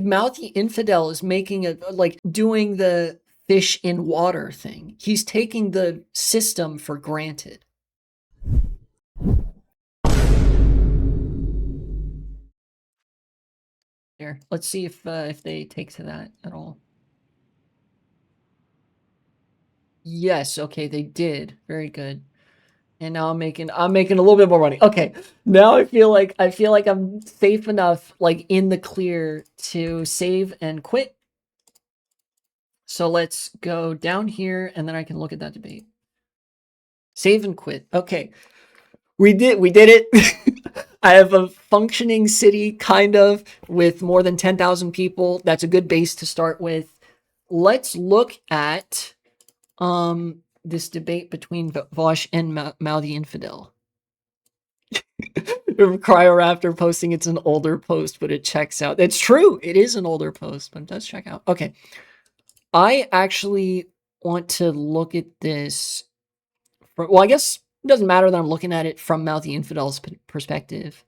Mouthy Infidel is making a like doing the fish in water thing. He's taking the system for granted. Here, let's see if they take to that at all. Yes, okay, they did. Very good. And now I'm making a little bit more money. Okay. Now I feel like I'm safe enough, like in the clear to save and quit. So let's go down here and then I can look at that debate. Save and quit. Okay. We did it. I have a functioning city kind of with more than 10,000 people. That's a good base to start with. Let's look at this debate between Vaush and Mouthy Infidel. Cryoraptor posting it's an older post, but it checks out. It's true. It is an older post, but it does check out. Okay. I actually want to look at this. Well, I guess it doesn't matter that I'm looking at it from Mouthy Infidel's perspective.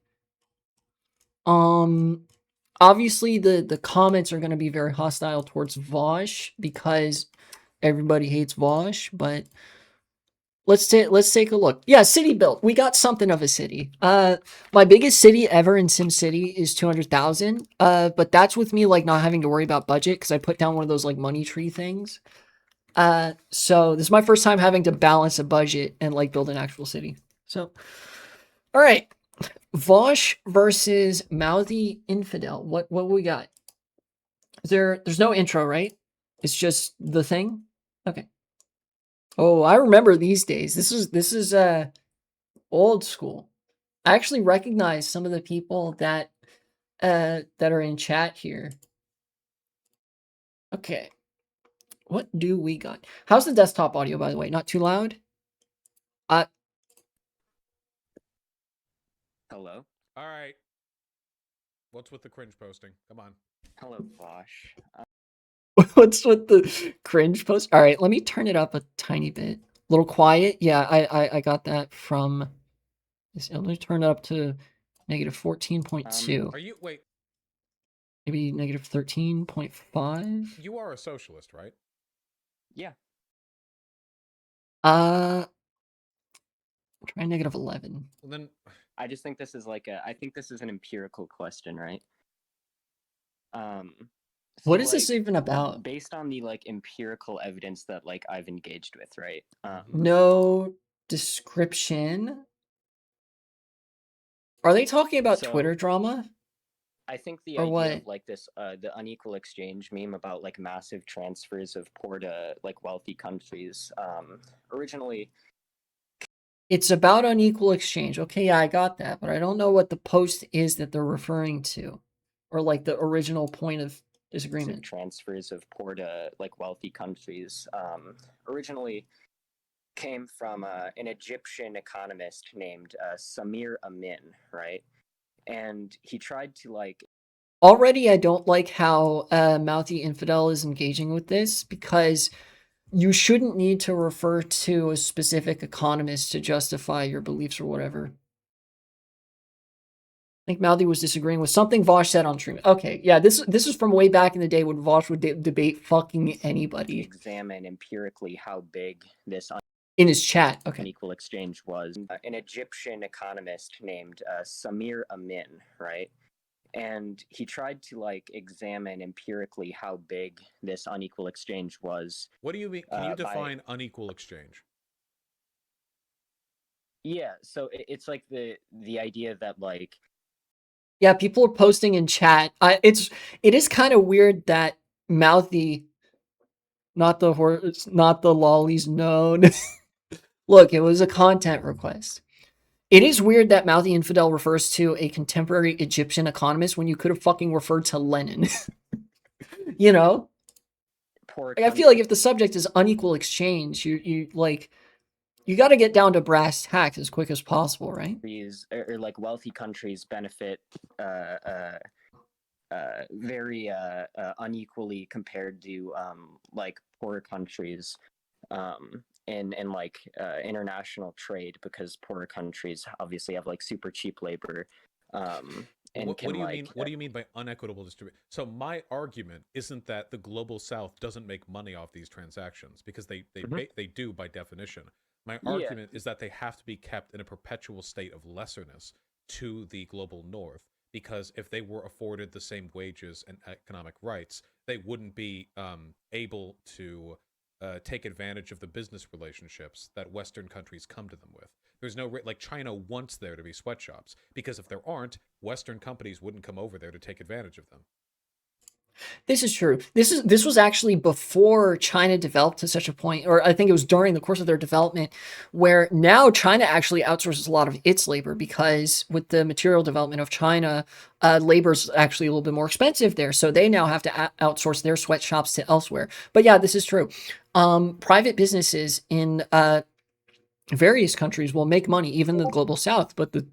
Obviously the comments are going to be very hostile towards Vaush because everybody hates Vaush, but let's take a look. Yeah, city built. We got something of a city. My biggest city ever in SimCity is 200,000. But that's with me like not having to worry about budget because I put down one of those like money tree things. So this is my first time having to balance a budget and like build an actual city. So, all right, Vaush versus Mouthy Infidel. What we got? There's no intro, right? It's just the thing. Okay. Oh, I remember these days. This is old school. I actually recognize some of the people that are in chat here. Okay. What do we got? How's the desktop audio, by the way? Not too loud? Hello. All right. What's with the cringe posting? Come on. Hello, Vaush. What's with the cringe post? All right, let me turn it up a tiny bit. A little quiet. Yeah, I got that from this. Let me turn it up to negative 14.2. Are you wait? Maybe negative 13.5. You are a socialist, right? Yeah. Try negative 11. Well, then I just think this is like I think this is an empirical question, right? What is this even about? Based on the like empirical evidence that like I've engaged with, right? No description. Are they talking about Twitter drama? I think the or idea what? of like this the unequal exchange meme about like massive transfers of poor to like wealthy countries originally It's about unequal exchange. Okay, yeah, I got that, but I don't know what the post is that they're referring to, or like the original point of disagreement. Transfers of poor to like wealthy countries originally came from an Egyptian economist named Samir Amin, right? And he tried to like. Already, I don't like how Mouthy Infidel is engaging with this because you shouldn't need to refer to a specific economist to justify your beliefs or whatever. I think Mouthy was disagreeing with something Vaush said on stream. Okay, yeah, this is from way back in the day when Vaush would debate fucking anybody. Examine empirically how big this in his chat. Okay. Unequal exchange was an Egyptian economist named Samir Amin, right? And he tried to like examine empirically how big this unequal exchange was. What do you mean? Can you define unequal exchange? Yeah, so it's like the idea that like. Yeah, people are posting in chat. It is kind of weird that Mouthy, not the horse, not the lollies known. Look, it was a content request. It is weird that Mouthy Infidel refers to a contemporary Egyptian economist when you could have fucking referred to Lenin. You know? Like, I feel like if the subject is unequal exchange, you like, you got to get down to brass tacks as quick as possible, right? Or like wealthy countries benefit very unequally compared to like poorer countries in like international trade, because poorer countries obviously have like super cheap labor and What can do you mean? like What do you mean by unequitable distribution? So my argument isn't that the global south doesn't make money off these transactions, because Mhm. they do by definition. My Yeah. argument is that they have to be kept in a perpetual state of lesserness to the global north, because if they were afforded the same wages and economic rights, they wouldn't be able to take advantage of the business relationships that Western countries come to them with. There's no like China wants there to be sweatshops, because if there aren't, Western companies wouldn't come over there to take advantage of them. This is true. This was actually before China developed to such a point, or I think it was during the course of their development, where now China actually outsources a lot of its labor, because with the material development of China, labor is actually a little bit more expensive there. So they now have to outsource their sweatshops to elsewhere. But yeah, this is true. Private businesses in various countries will make money, even in the global south. But the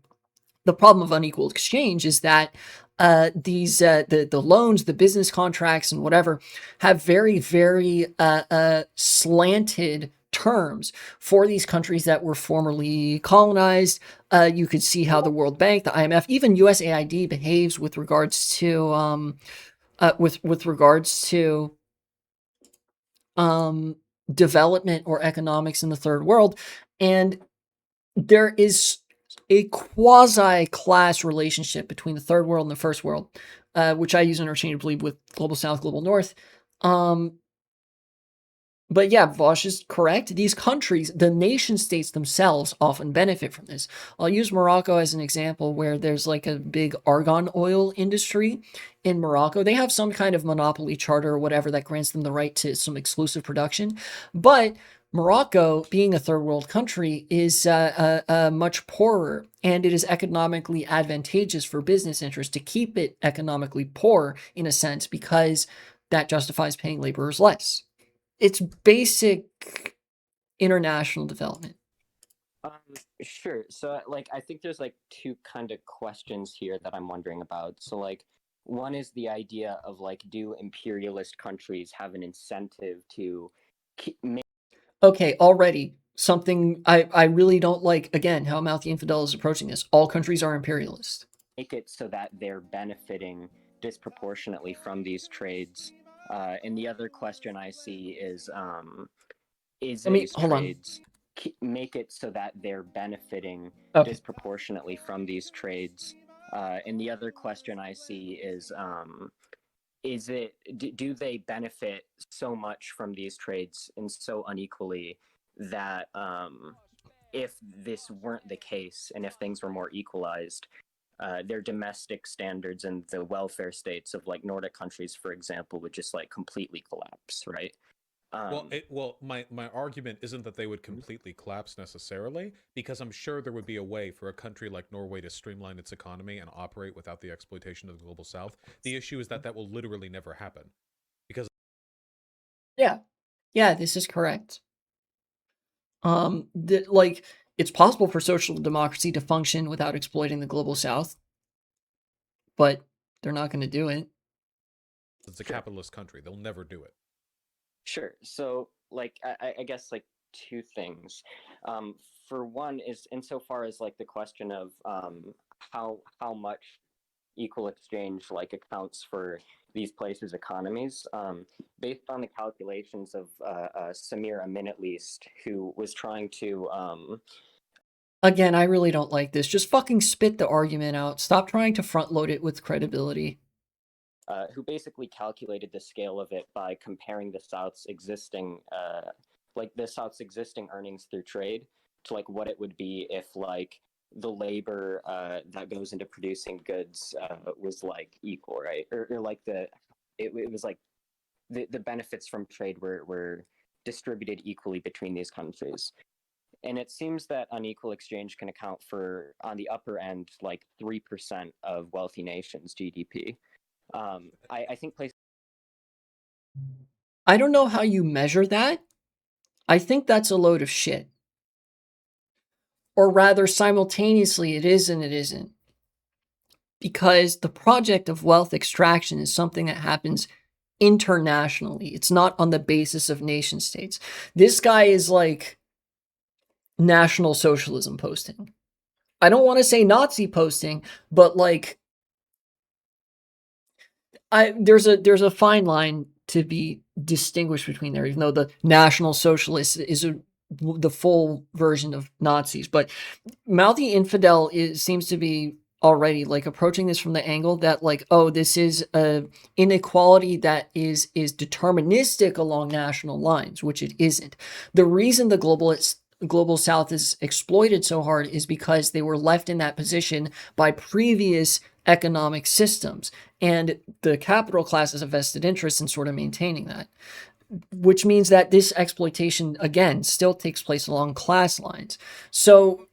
problem of unequal exchange is that the loans, the business contracts, and whatever have very slanted terms for these countries that were formerly colonized. You could see how the World Bank, the IMF, even USAID behaves with regards to with regards to development or economics in the third world. And there is a quasi class relationship between the third world and the first world, which I use interchangeably with global south, global north. Um, but yeah, Vaush is correct. These countries, the nation states themselves, often benefit from this. I'll use Morocco as an example, where there's like a big argan oil industry in Morocco. They have some kind of monopoly charter or whatever that grants them the right to some exclusive production. But Morocco, being a third world country, is much poorer, and it is economically advantageous for business interests to keep it economically poor, in a sense, because that justifies paying laborers less. It's basic international development. Um, sure. So, like, I think there's like two kind of questions here that I'm wondering about. So, like, one is the idea of like, do imperialist countries have an incentive to make Okay, already something I really don't like, again, how Mouthy Infidel is approaching this. All countries are imperialist. it so that they're benefiting disproportionately from these trades? And the other question I see is Let me these hold on. trades make it so that they're benefiting Okay. disproportionately from these trades? And the other question I see is it do they benefit so much from these trades and so unequally that if this weren't the case and if things were more equalized, their domestic standards and the welfare states of like Nordic countries, for example, would just like completely collapse, right? Um, My argument isn't that they would completely collapse necessarily, because I'm sure there would be a way for a country like Norway to streamline its economy and operate without the exploitation of the global south. The issue is that that will literally never happen, because Yeah. Yeah, this is correct. Like, it's possible for social democracy to function without exploiting the global south, but they're not going to do it. it's a sure. capitalist country. They'll never do it. Sure. So, like, I guess like two things. Um, for one is insofar as like the question of how much equal exchange like accounts for these places' economies. Based on the calculations of Samir Amin, at least, who was trying to Again, I really don't like this. Just fucking spit the argument out. Stop trying to front load it with credibility. who basically calculated the scale of it by comparing the South's existing earnings through trade to like what it would be if like the labor that goes into producing goods was like equal, right? Or like it was like the benefits from trade were distributed equally between these countries. And it seems that unequal exchange can account for, on the upper end, like 3% of wealthy nations' GDP. I think places I don't know how you measure that. I think that's a load of shit. Or rather, simultaneously, it is and it isn't. Because the project of wealth extraction is something that happens internationally. It's not on the basis of nation states. This guy is like National Socialism posting. I don't want to say Nazi posting, but like there's a fine line to be distinguished between there, even though the National Socialists is the full version of Nazis. But Mouthy Infidel seems to be already like approaching this from the angle that like, oh, this is a inequality that is deterministic along national lines, which it isn't. The reason the global South is exploited so hard is because they were left in that position by previous economic systems, and the capital class has a vested interest in sort of maintaining that, which means that this exploitation again still takes place along class lines. So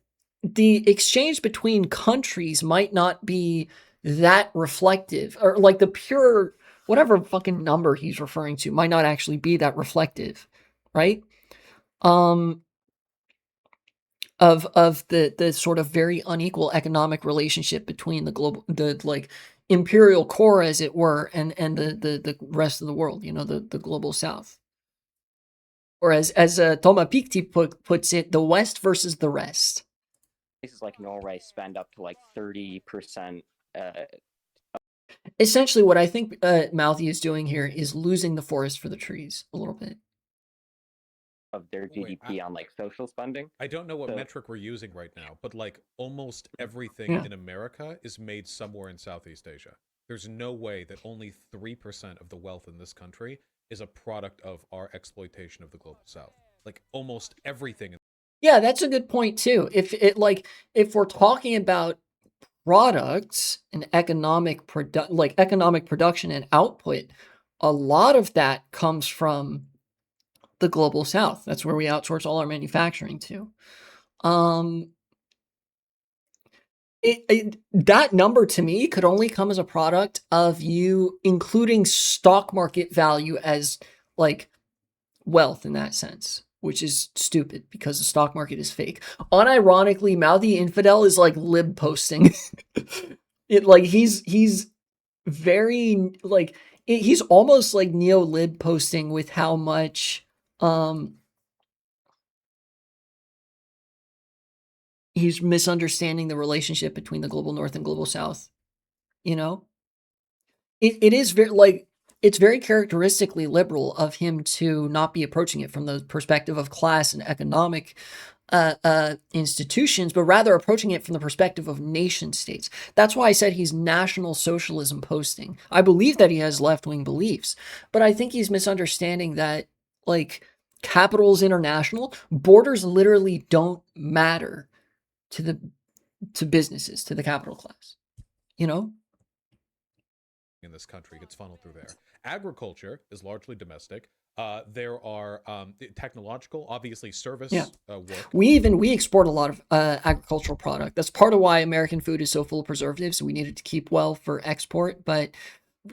the exchange between countries might not be that reflective, or like the pure whatever fucking number he's referring to might not actually be that reflective, right? Of the sort of very unequal economic relationship between the like imperial core, as it were, and the rest of the world, the global South. Or as Thomas Piketty puts it, the West versus the rest. Places like Norway spend up to like 30%. Essentially, what I think Mouthy is doing here is losing the forest for the trees a little bit of their GDP on like social spending. I don't know what metric we're using right now, but like almost everything in America is made somewhere in Southeast Asia. There's no way that only 3% of the wealth in this country is a product of our exploitation of the global South. Like almost everything. Yeah, that's a good point too. If we're talking about products and economic production and output, a lot of that comes from the global South. That's where we outsource all our manufacturing to. That number to me could only come as a product of you including stock market value as like wealth in that sense, which is stupid because the stock market is fake. Unironically, Mouthy Infidel is like lib posting. He's very like he's almost like neo lib posting with how much he's misunderstanding the relationship between the global North and global South. It is very like it's very characteristically liberal of him to not be approaching it from the perspective of class and economic institutions, but rather approaching it from the perspective of nation states. That's why I said he's National Socialism posting. I believe that he has left-wing beliefs, but I think he's misunderstanding that like capital is international. Borders literally don't matter to businesses, to the capital class, in this country gets funneled through there. Agriculture is largely domestic. There are technological, obviously service work. We export a lot of agricultural product. That's part of why American food is so full of preservatives. We need it to keep well for export, but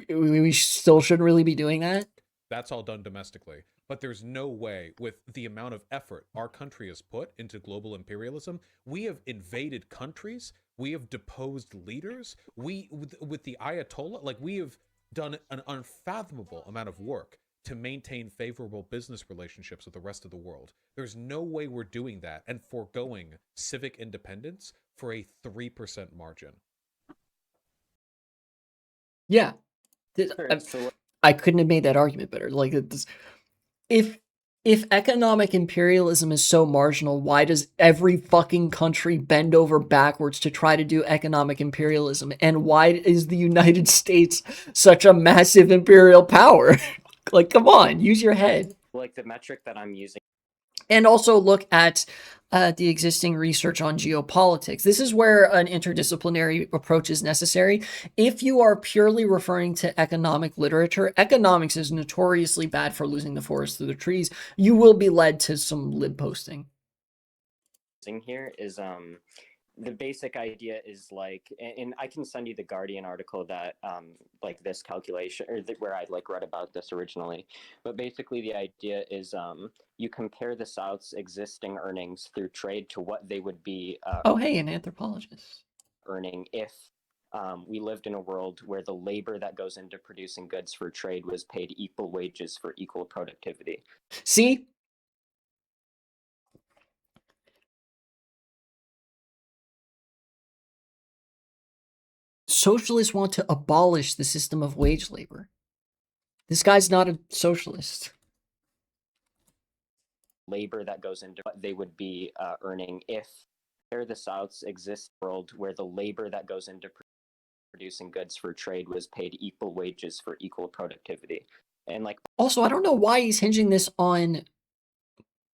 we still shouldn't really be doing that. That's all done domestically. But there's no way, with the amount of effort our country has put into global imperialism, we have invaded countries, we have deposed leaders, with the Ayatollah, like we have done an unfathomable amount of work to maintain favorable business relationships with the rest of the world. There's no way we're doing that and foregoing civic independence for a 3% margin. Yeah. I couldn't have made that argument better. Like, if economic imperialism is so marginal, why does every fucking country bend over backwards to try to do economic imperialism? And why is the United States such a massive imperial power? Like, come on, use your head. Like the metric that I'm using. And also look at the existing research on geopolitics. This is where an interdisciplinary approach is necessary. If you are purely referring to economic literature, economics is notoriously bad for losing the forest through the trees. You will be led to some lib posting. Here is the basic idea is like, and I can send you the Guardian article that like this calculation, or where I like read about this originally. But basically the idea is you compare the South's existing earnings through trade to what they would be an anthropologist earning if we lived in a world where the labor that goes into producing goods for trade was paid equal wages for equal productivity. See? socialists want to abolish the system of wage labor. This guy's not a socialist. Labor that goes into what they would be earning if there the Souths exist in a world where the labor that goes into producing goods for trade was paid equal wages for equal productivity. And like Also, I don't know why he's hinging this on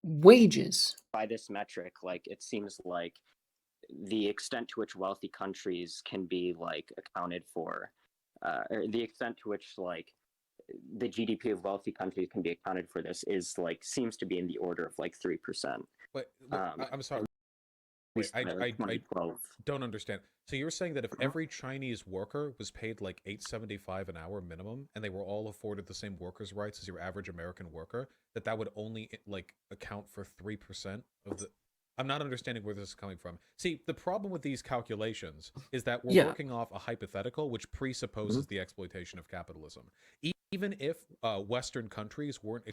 wages. by this metric, like it seems like the extent to which wealthy countries can be like accounted for, or the extent to which like the GDP of wealthy countries can be accounted for this is like seems to be in the order of like 3%. But I'm sorry. Wait, I 2012. don't understand. So you're saying that if every Chinese worker was paid like $8.75 an hour minimum, and they were all afforded the same workers' rights as your average American worker, that would only like account for 3% of the. I'm not understanding where this is coming from. See, the problem with these calculations is that we're working off a hypothetical which presupposes the exploitation of capitalism. Even if Western countries weren't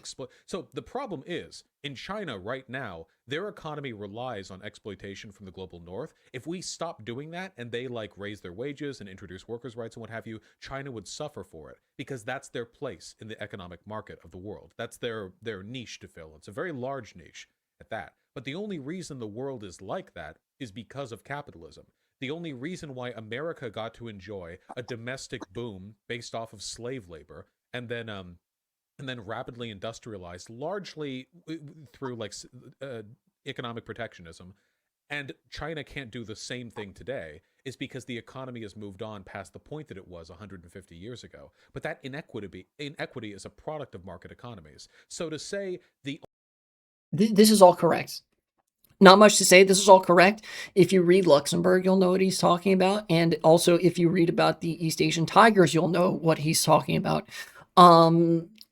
so the problem is, in China right now, their economy relies on exploitation from the global north. If we stop doing that and they like raise their wages and introduce workers' rights and what have you, China would suffer for it because that's their place in the economic market of the world. That's their niche to fill. It's a very large niche at that. But the only reason the world is like that is because of capitalism. The only reason why America got to enjoy a domestic boom based off of slave labor and then rapidly industrialized largely through like economic protectionism, and China can't do the same thing today, is because the economy has moved on past the point that it was 150 years ago. But that inequity is a product of market economies. So to say this is all correct. Not much to say. This is all correct. If you read Luxembourg, you'll know what he's talking about. And also, if you read about the East Asian tigers, you'll know what he's talking about.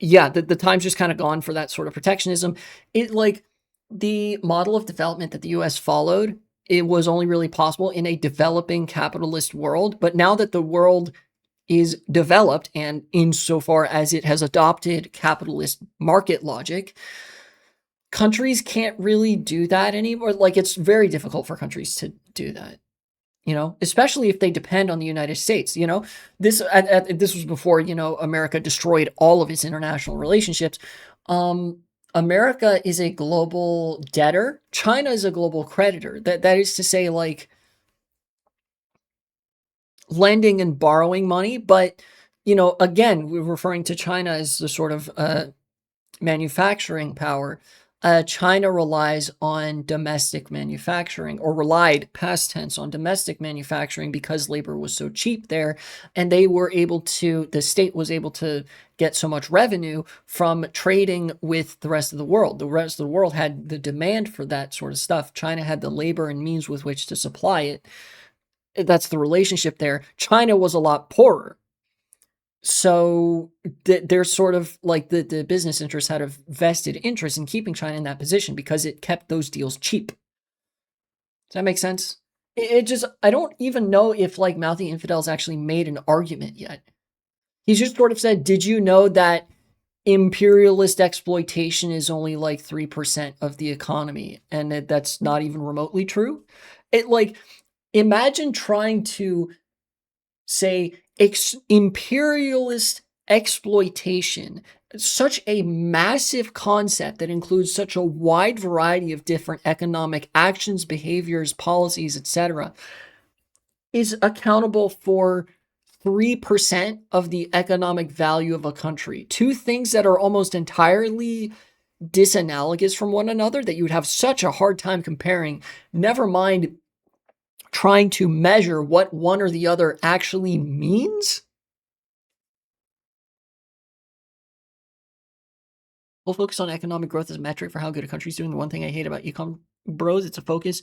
Yeah, the time's just kind of gone for that sort of protectionism. It like the model of development that the US followed, it was only really possible in a developing capitalist world. But now that the world is developed, and insofar as it has adopted capitalist market logic, countries can't really do that anymore. Like, it's very difficult for countries to do that, especially if they depend on the United States. This was before, America destroyed all of its international relationships. America is a global debtor. China is a global creditor. That is to say, like, lending and borrowing money. But, again, we're referring to China as the sort of manufacturing power. China relies on domestic manufacturing, or relied, past tense, on domestic manufacturing because labor was so cheap there, and the state was able to get so much revenue from trading with the rest of the world. The rest of the world had the demand for that sort of stuff. China had the labor and means with which to supply it. That's the relationship there. China was a lot poorer. So they're sort of like the business interests had a vested interest in keeping China in that position because it kept those deals cheap. Does that make sense? I don't even know if like Mouthy Infidel's actually made an argument yet. He's just sort of said, did you know that imperialist exploitation is only like 3% of the economy? And that's not even remotely true. Imagine trying to say imperialist exploitation, such a massive concept that includes such a wide variety of different economic actions, behaviors, policies, etc., is accountable for 3% of the economic value of a country. Two things that are almost entirely disanalogous from one another that you would have such a hard time comparing, never mind trying to measure what one or the other actually means. We'll focus on economic growth as a metric for how good a country's doing. The one thing I hate about econ bros, it's a focus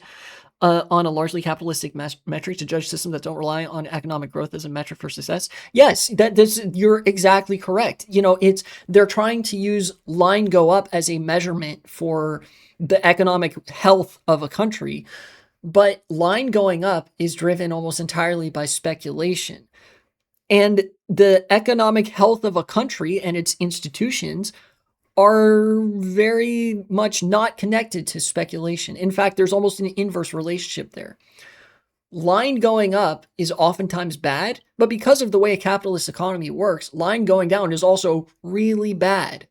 on a largely capitalistic metric to judge systems that don't rely on economic growth as a metric for success. Yes, you're exactly correct. They're trying to use line go up as a measurement for the economic health of a country. But line going up is driven almost entirely by speculation. And the economic health of a country and its institutions are very much not connected to speculation. In fact, there's almost an inverse relationship there. line going up is oftentimes bad, but because of the way a capitalist economy works, line going down is also really bad.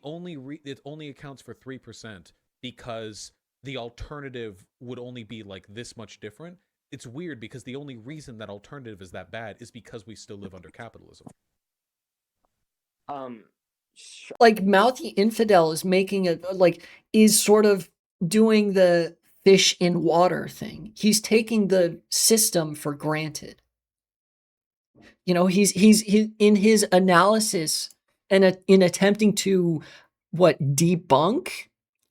It only accounts for 3% because the alternative would only be like this much different. It's weird because the only reason that alternative is that bad is because we still live under capitalism. Like Mouthy Infidel is making a is sort of doing the fish in water thing. He's taking the system for granted. You know, he's in his analysis and in attempting to debunk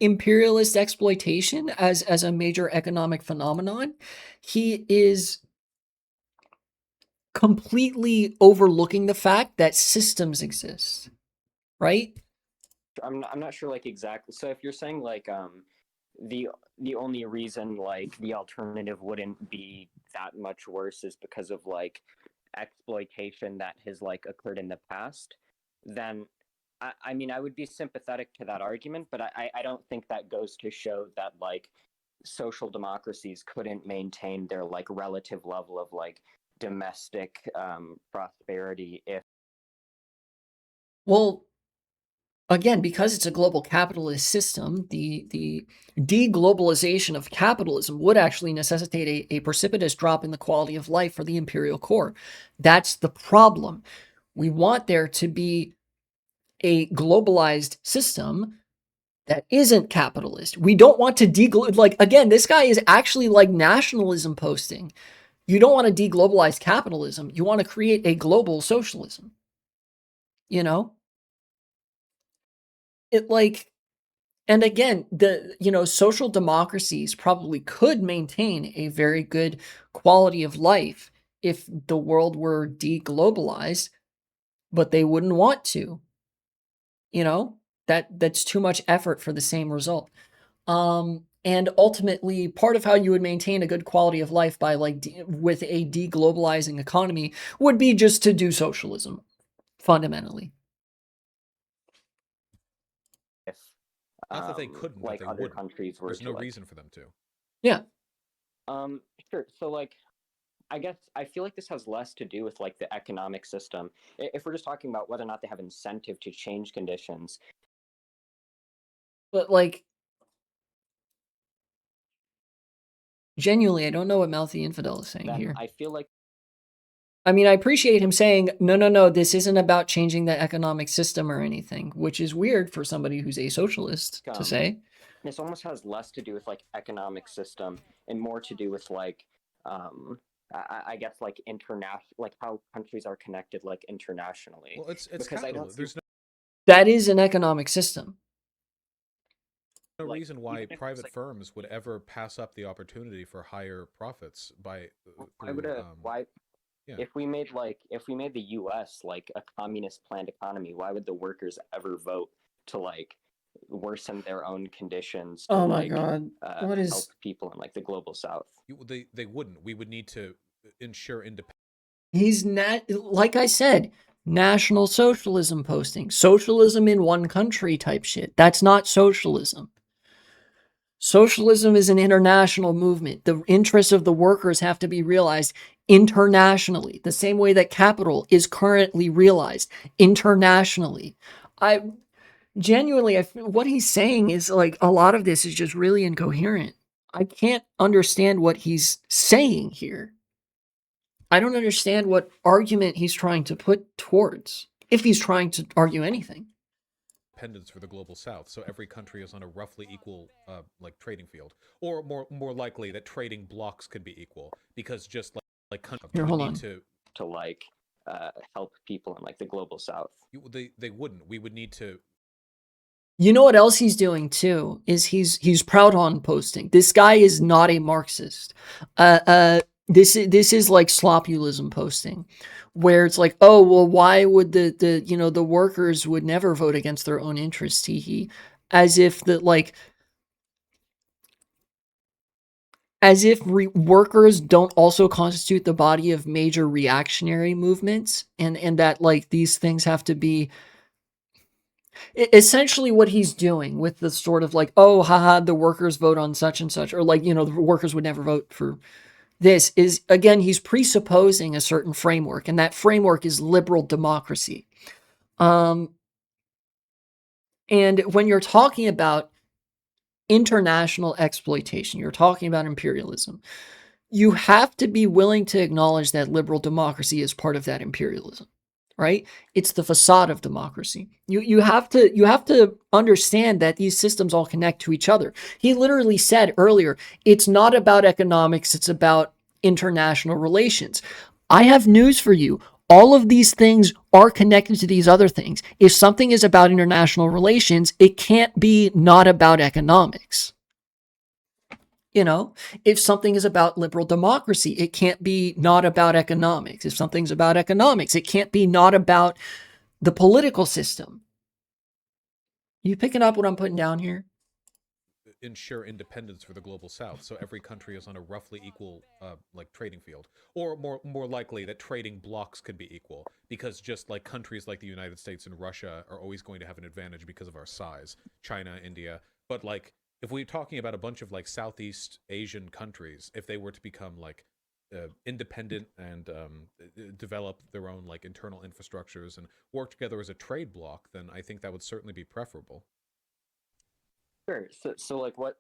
imperialist exploitation as a major economic phenomenon, he is completely overlooking the fact that systems exist, right? I'm not sure like exactly. So if you're saying like the only reason like the alternative wouldn't be that much worse is because of like exploitation that has like occurred in the past, then I mean I would be sympathetic to that argument, but I don't think that goes to show that like social democracies couldn't maintain their like relative level of like domestic prosperity if Well, again, because it's a global capitalist system, the deglobalization of capitalism would actually necessitate a precipitous drop in the quality of life for the imperial core. That's the problem. We want there to be a globalized system that isn't capitalist. We don't want to like, again, this guy is actually like nationalism posting. You don't want to deglobalize capitalism. You want to create a global socialism. You know? It like, and again, social democracies probably could maintain a very good quality of life if the world were deglobalized, but they wouldn't want to. You know, that's too much effort for the same result. And ultimately, part of how you would maintain a good quality of life by with a deglobalizing economy would be just to do socialism, fundamentally. if Not that they couldn't, like but they other wouldn't. countries were There's to no like, reason for them to. Yeah. Sure. So like I guess I feel like this has less to do with like the economic system. If we're just talking about whether or not they have incentive to change conditions. But like, genuinely, I don't know what Mouthy Infidel is saying then here. I feel like I mean, I appreciate him saying, no, this isn't about changing the economic system or anything, which is weird for somebody who's a socialist to say. this almost has less to do with like economic system and more to do with like I guess like international, like how countries are connected like internationally. Well, it's because I don't see There's That is an economic system. no like, reason why even if it's, private like- firms would ever pass up the opportunity for higher profits by why would why yeah. if we made the US like a communist planned economy, why would the workers ever vote to like worsen their own conditions to Oh my like God. What is help people in like the global south? They wouldn't. We would need to ensure independence. he's not, like I said, National Socialism posting. Socialism in one country type shit. That's not socialism. Socialism is an international movement. The interests of the workers have to be realized internationally, the same way that capital is currently realized internationally. I genuinely, what he's saying is like a lot of this is just really incoherent. I can't understand what he's saying here. I don't understand what argument he's trying to put towards, if he's trying to argue anything. Independence for the global south, so every country is on a roughly equal like trading field, or more likely that trading blocks could be equal, because just like countries Here, would hold need on. To like help people in like the global south. They wouldn't. We would need to. You know what else he's doing too is he's proud on posting. This guy is not a Marxist. This is like slopulism posting, where it's like, oh well, why would the workers would never vote against their own interests? As if workers don't also constitute the body of major reactionary movements, and that like these things have to be Essentially what he's doing with the sort of like, oh, haha, the workers vote on such and such, or like, the workers would never vote for this, is, again, he's presupposing a certain framework, and that framework is liberal democracy. And when you're talking about international exploitation, you're talking about imperialism, you have to be willing to acknowledge that liberal democracy is part of that imperialism, right? It's the facade of democracy. You have to understand that these systems all connect to each other. He literally said earlier, it's not about economics, it's about international relations. I have news for you. All of these things are connected to these other things. If something is about international relations, it can't be not about economics. If something is about liberal democracy, it can't be not about economics. If something's about economics, it can't be not about the political system. You picking up what I'm putting down here? Ensure independence for the global south, so every country is on a roughly equal like trading field, or more likely that trading blocks could be equal, because just like countries like the United States and Russia are always going to have an advantage because of our size, China, India, but like if we're talking about a bunch of like Southeast Asian countries, if they were to become like independent and develop their own like internal infrastructures and work together as a trade bloc, then I think that would certainly be preferable. Sure. So like what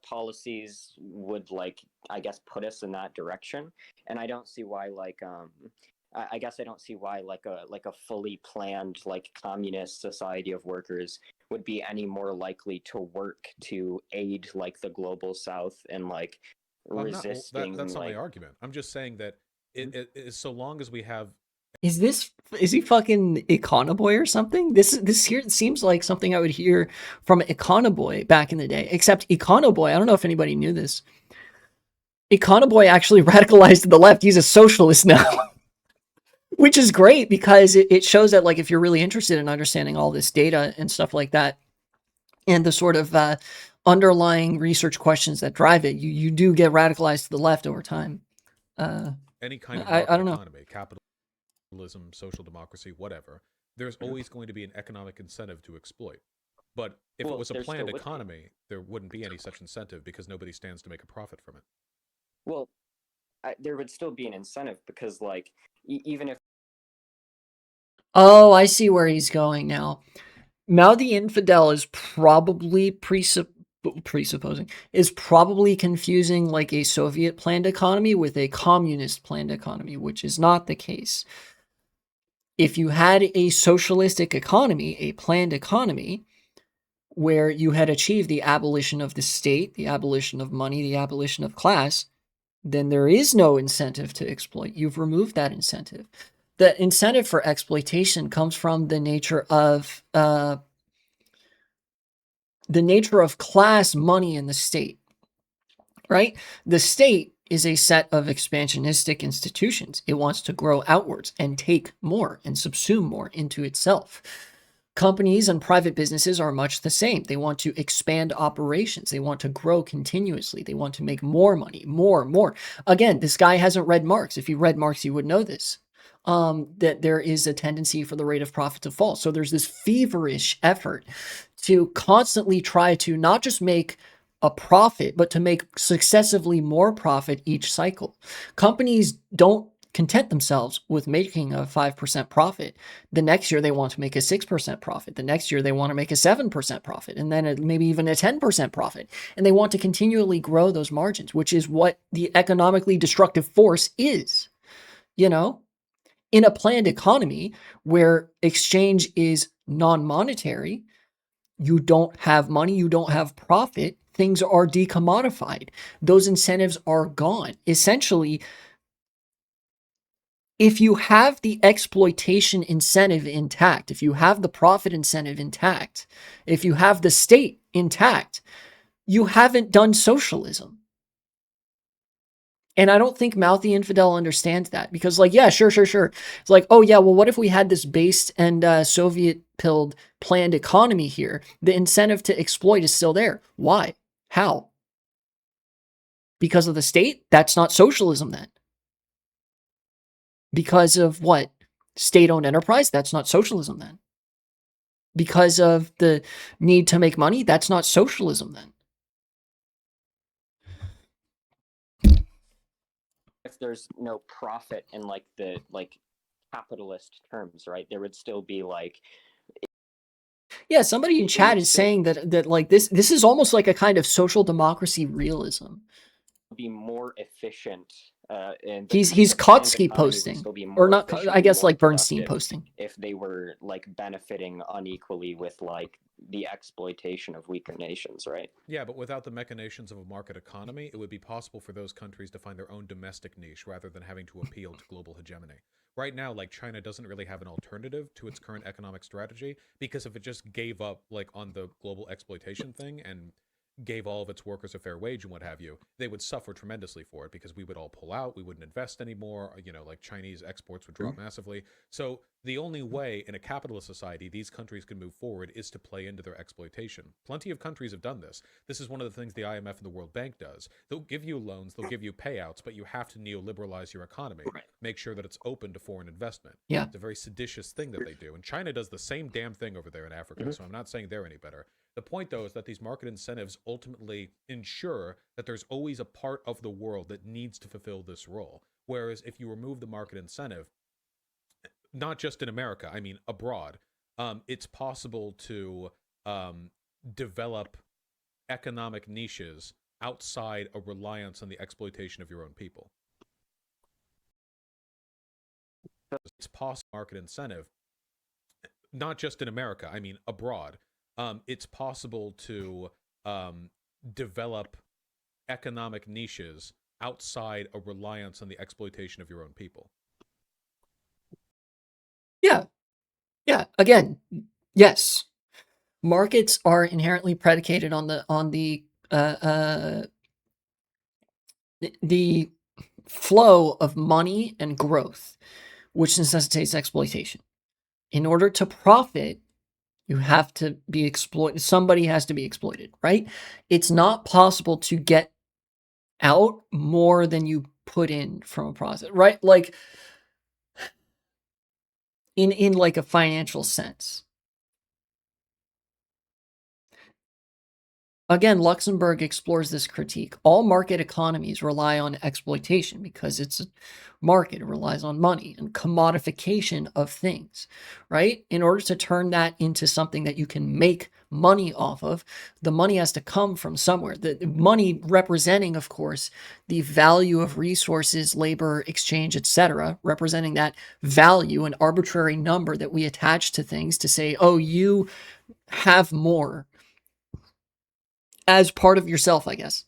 policies would, like, I guess, put us in that direction? And I don't see why, like, I guess I don't see why, like a fully planned, like, communist society of workers would be any more likely to work to aid, like, the global south and, like, resisting, That's not my like, argument. I'm just saying that so long as we have Is he fucking Econoboy or something? This here seems like something I would hear from Econoboy back in the day. Except Econoboy, I don't know if anybody knew this. Econoboy actually radicalized to the left. He's a socialist now. Which is great because it shows that, like, if you're really interested in understanding all this data and stuff like that, and the sort of underlying research questions that drive it, you do get radicalized to the left over time. any kind of I market don't know. economy, capitalism, social democracy, whatever, there's always going to be an economic incentive to exploit. But if it well, was a there still planned would be. economy, there wouldn't be any such incentive because nobody stands to make a profit from it. Well, there would still be an incentive because, like, even if Oh, I see where he's going now. Mouthy Infidel is probably presupposing, is probably confusing like a Soviet planned economy with a communist planned economy, which is not the case. If you had a socialistic economy, a planned economy, where you had achieved the abolition of the state, the abolition of money, the abolition of class, then there is no incentive to exploit. You've removed that incentive. The incentive for exploitation comes from the nature of class, money, and the state, right? The state is a set of expansionistic institutions. It wants to grow outwards and take more and subsume more into itself. Companies and private businesses are much the same. They want to expand operations. They want to grow continuously. They want to make more money, more. Again, this guy hasn't read Marx. If you read Marx, you would know this. That there is a tendency for the rate of profit to fall. So there's this feverish effort to constantly try to not just make a profit, but to make successively more profit each cycle. Companies don't content themselves with making a 5% profit. The next year they want to make a 6% profit. The next year they want to make a 7% profit, and then maybe even a 10% profit. And they want to continually grow those margins, which is what the economically destructive force is. In a planned economy where exchange is non-monetary, you don't have money, you don't have profit, things are decommodified. Those incentives are gone. Essentially, if you have the exploitation incentive intact, if you have the profit incentive intact, if you have the state intact, you haven't done socialism. And I don't think Mouthy Infidel understands that because, like, yeah, sure. It's like, oh, yeah, well, what if we had this based and Soviet-pilled planned economy here? The incentive to exploit is still there. Why? How? Because of the state? That's not socialism then. Because of what? State-owned enterprise? That's not socialism then. because of the need to make money, that's not socialism then. If there's no profit in like the capitalist terms, right? There would still be like, yeah, somebody in chat is saying that like this is almost like a kind of social democracy realism. be more efficient. And he's Kotsky posting, or not? I guess like Bernstein posting. If they were like benefiting unequally with like the exploitation of weaker nations, right? Yeah, but without the machinations of a market economy, it would be possible for those countries to find their own domestic niche rather than having to appeal to global hegemony. Right now, like China doesn't really have an alternative to its current economic strategy, because if it just gave up like on the global exploitation thing and gave all of its workers a fair wage and what have you, they would suffer tremendously for it, because we would all pull out, we wouldn't invest anymore, like Chinese exports would drop massively. So the only way in a capitalist society these countries can move forward is to play into their exploitation. Plenty of countries have done this. This is one of the things the IMF and the World Bank does. They'll give you loans, they'll give you payouts, but you have to neoliberalize your economy, make sure that it's open to foreign investment. Yeah. It's a very seditious thing that they do. And China does the same damn thing over there in Africa, so I'm not saying they're any better. The point, though, is that these market incentives ultimately ensure that there's always a part of the world that needs to fulfill this role. Whereas if you remove the market incentive, not just in America, I mean abroad, it's possible to develop economic niches outside a reliance on the exploitation of your own people. It's possible market incentive, not just in America, I mean abroad. It's possible to develop economic niches outside a reliance on the exploitation of your own people. Yeah. Again, yes. Markets are inherently predicated on the flow of money and growth, which necessitates exploitation. In order to profit, you have to be exploited. Somebody has to be exploited, right? It's not possible to get out more than you put in from a process, right? Like in like a financial sense. Again, Luxemburg explores this critique. All market economies rely on exploitation because it's a market. It relies on money and commodification of things, right? In order to turn that into something that you can make money off of, the money has to come from somewhere. The money representing, of course, the value of resources, labor, exchange, etc., representing that value, an arbitrary number that we attach to things to say, oh, you have more as part of yourself, I guess.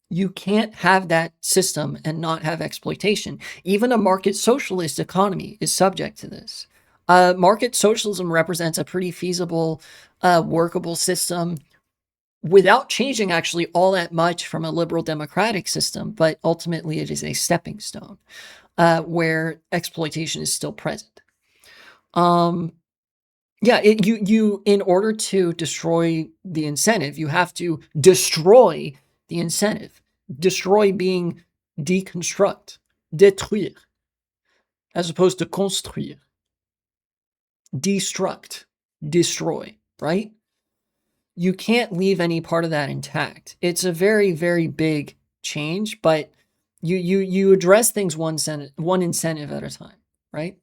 You can't have that system and not have exploitation. Even a market socialist economy is subject to this. Market socialism represents a pretty feasible, workable system without changing actually all that much from a liberal democratic system, but ultimately it is a stepping stone where exploitation is still present. Yeah, you in order to destroy the incentive, you have to destroy the incentive. Destroy being deconstruct, détruire, as opposed to construire. Destruct, destroy, right? You can't leave any part of that intact. It's a very, very big change, but you address things one incentive at a time, right?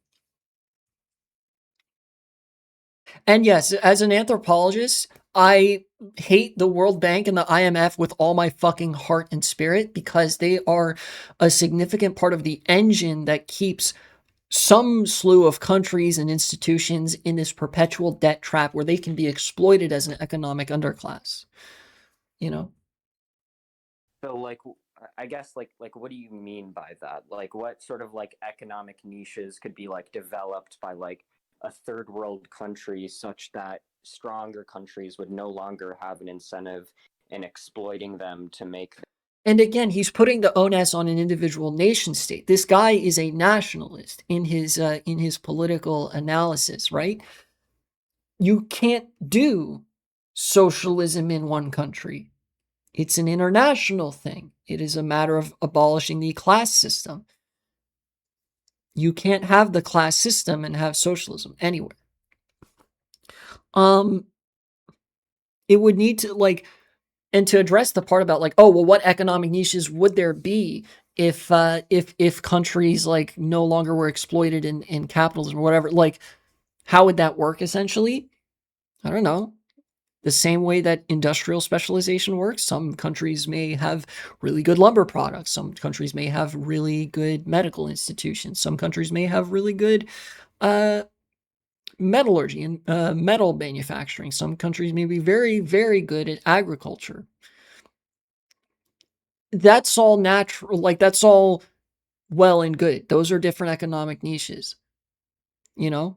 And yes, as an anthropologist, I hate the World Bank and the IMF with all my fucking heart and spirit because they are a significant part of the engine that keeps some slew of countries and institutions in this perpetual debt trap where they can be exploited as an economic underclass. So like, I guess like what do you mean by that? Like what sort of like economic niches could be like developed by like a third world country such that stronger countries would no longer have an incentive in exploiting them to make them? And again, he's putting the onus on an individual nation state. This guy is a nationalist in his political analysis, right? You can't do socialism in one country. It's an international thing. It is a matter of abolishing the class system. You can't have the class system and have socialism anywhere. Um, it would need to like, and to address the part about like, oh well, what economic niches would there be if countries like no longer were exploited in capitalism or whatever? Like, how would that work essentially? I don't know. The same way that industrial specialization works, some countries may have really good lumber products. Some countries may have really good medical institutions. Some countries may have really good uh, metallurgy and metal manufacturing. Some countries may be very, very good at agriculture. That's all natural. Like, that's all well and good. Those are different economic niches. You know,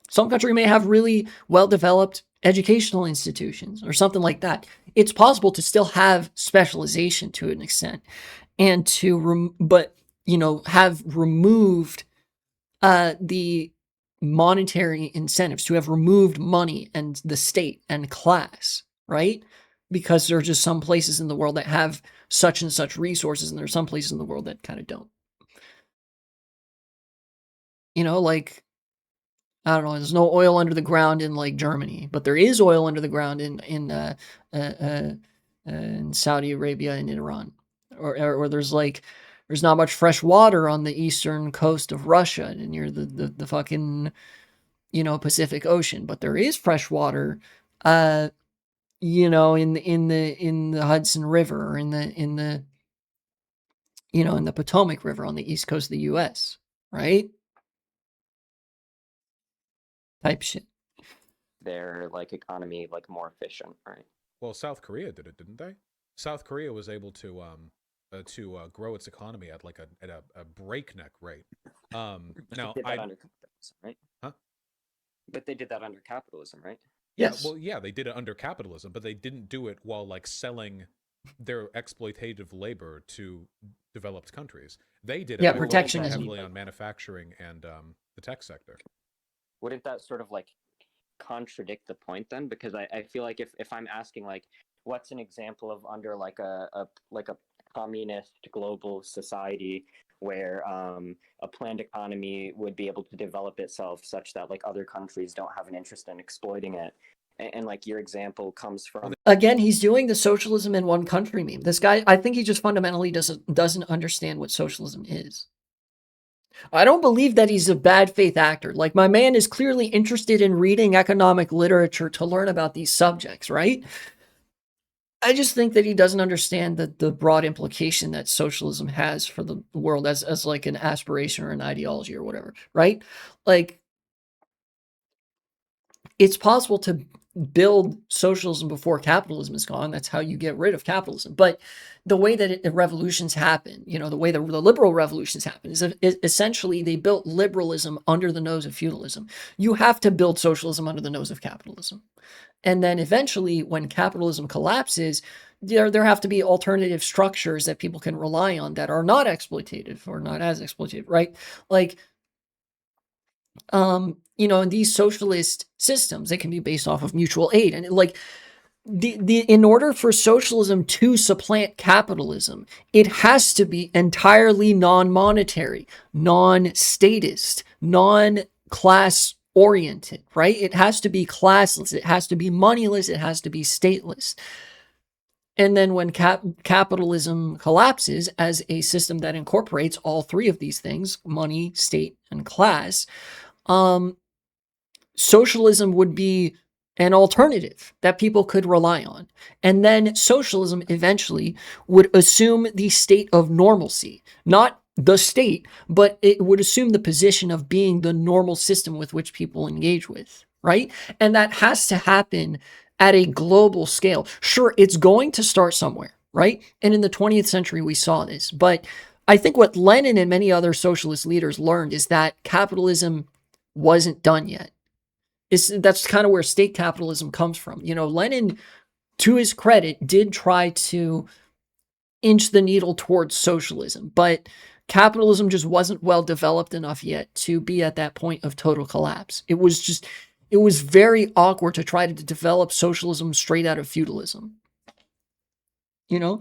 some country may have really well developed educational institutions or something like that. It's possible to still have specialization to an extent and but have removed the monetary incentives, to have removed money and the state and class, right? Because there are just some places in the world that have such and such resources, and there are some places in the world that kind of don't. Like, I don't know. There's no oil under the ground in like Germany, but there is oil under the ground in Saudi Arabia and in Iran, or there's not much fresh water on the eastern coast of Russia and near the fucking Pacific Ocean, but there is fresh water, in the Hudson River or in the Potomac River on the east coast of the U.S. Right? Type shit. Their like economy like more efficient, right? Well, South Korea did it, didn't they? South Korea was able to grow its economy at like a breakneck rate. Now Did that I under capitalism, right? huh? But they did that under capitalism, right? Yeah, Yes. well, yeah, they did it under capitalism, but they didn't do it while like selling their exploitative labor to developed countries. They did it Yeah, by Well, wouldn't focusing that protectionism. heavily on manufacturing and the tech sector. wouldn't that sort of like contradict the point then? Because I feel like if I'm asking like what's an example of under like a communist global society where a planned economy would be able to develop itself such that like other countries don't have an interest in exploiting it, and like your example comes from Again, he's doing the socialism in one country meme. This guy, I think he just fundamentally doesn't understand what socialism is. I don't believe that he's a bad faith actor. Like, my man is clearly interested in reading economic literature to learn about these subjects, right? I just think that he doesn't understand the broad implication that socialism has for the world as like an aspiration or an ideology or whatever, right? Like, it's possible to build socialism before capitalism is gone. That's how you get rid of capitalism. But the way that revolutions happen, the way the liberal revolutions happen is essentially they built liberalism under the nose of feudalism. You have to build socialism under the nose of capitalism. And then eventually, when capitalism collapses, there have to be alternative structures that people can rely on that are not exploitative or not as exploitative, right? Like, in these socialist systems, they can be based off of mutual aid. And like in order for socialism to supplant capitalism, it has to be entirely non-monetary, non-statist, non-class oriented, right? It has to be classless, it has to be moneyless, it has to be stateless. And then when capitalism collapses as a system that incorporates all three of these things, money, state, and class, socialism would be an alternative that people could rely on. And then socialism eventually would assume the state of normalcy, not the state, but it would assume the position of being the normal system with which people engage with, right? And that has to happen at a global scale. Sure, it's going to start somewhere, right? And in the 20th century, we saw this. But I think what Lenin and many other socialist leaders learned is that capitalism wasn't done yet. That's kind of where state capitalism comes from. Lenin, to his credit, did try to inch the needle towards socialism, but capitalism just wasn't well developed enough yet to be at that point of total collapse. It was very awkward to try to develop socialism straight out of feudalism.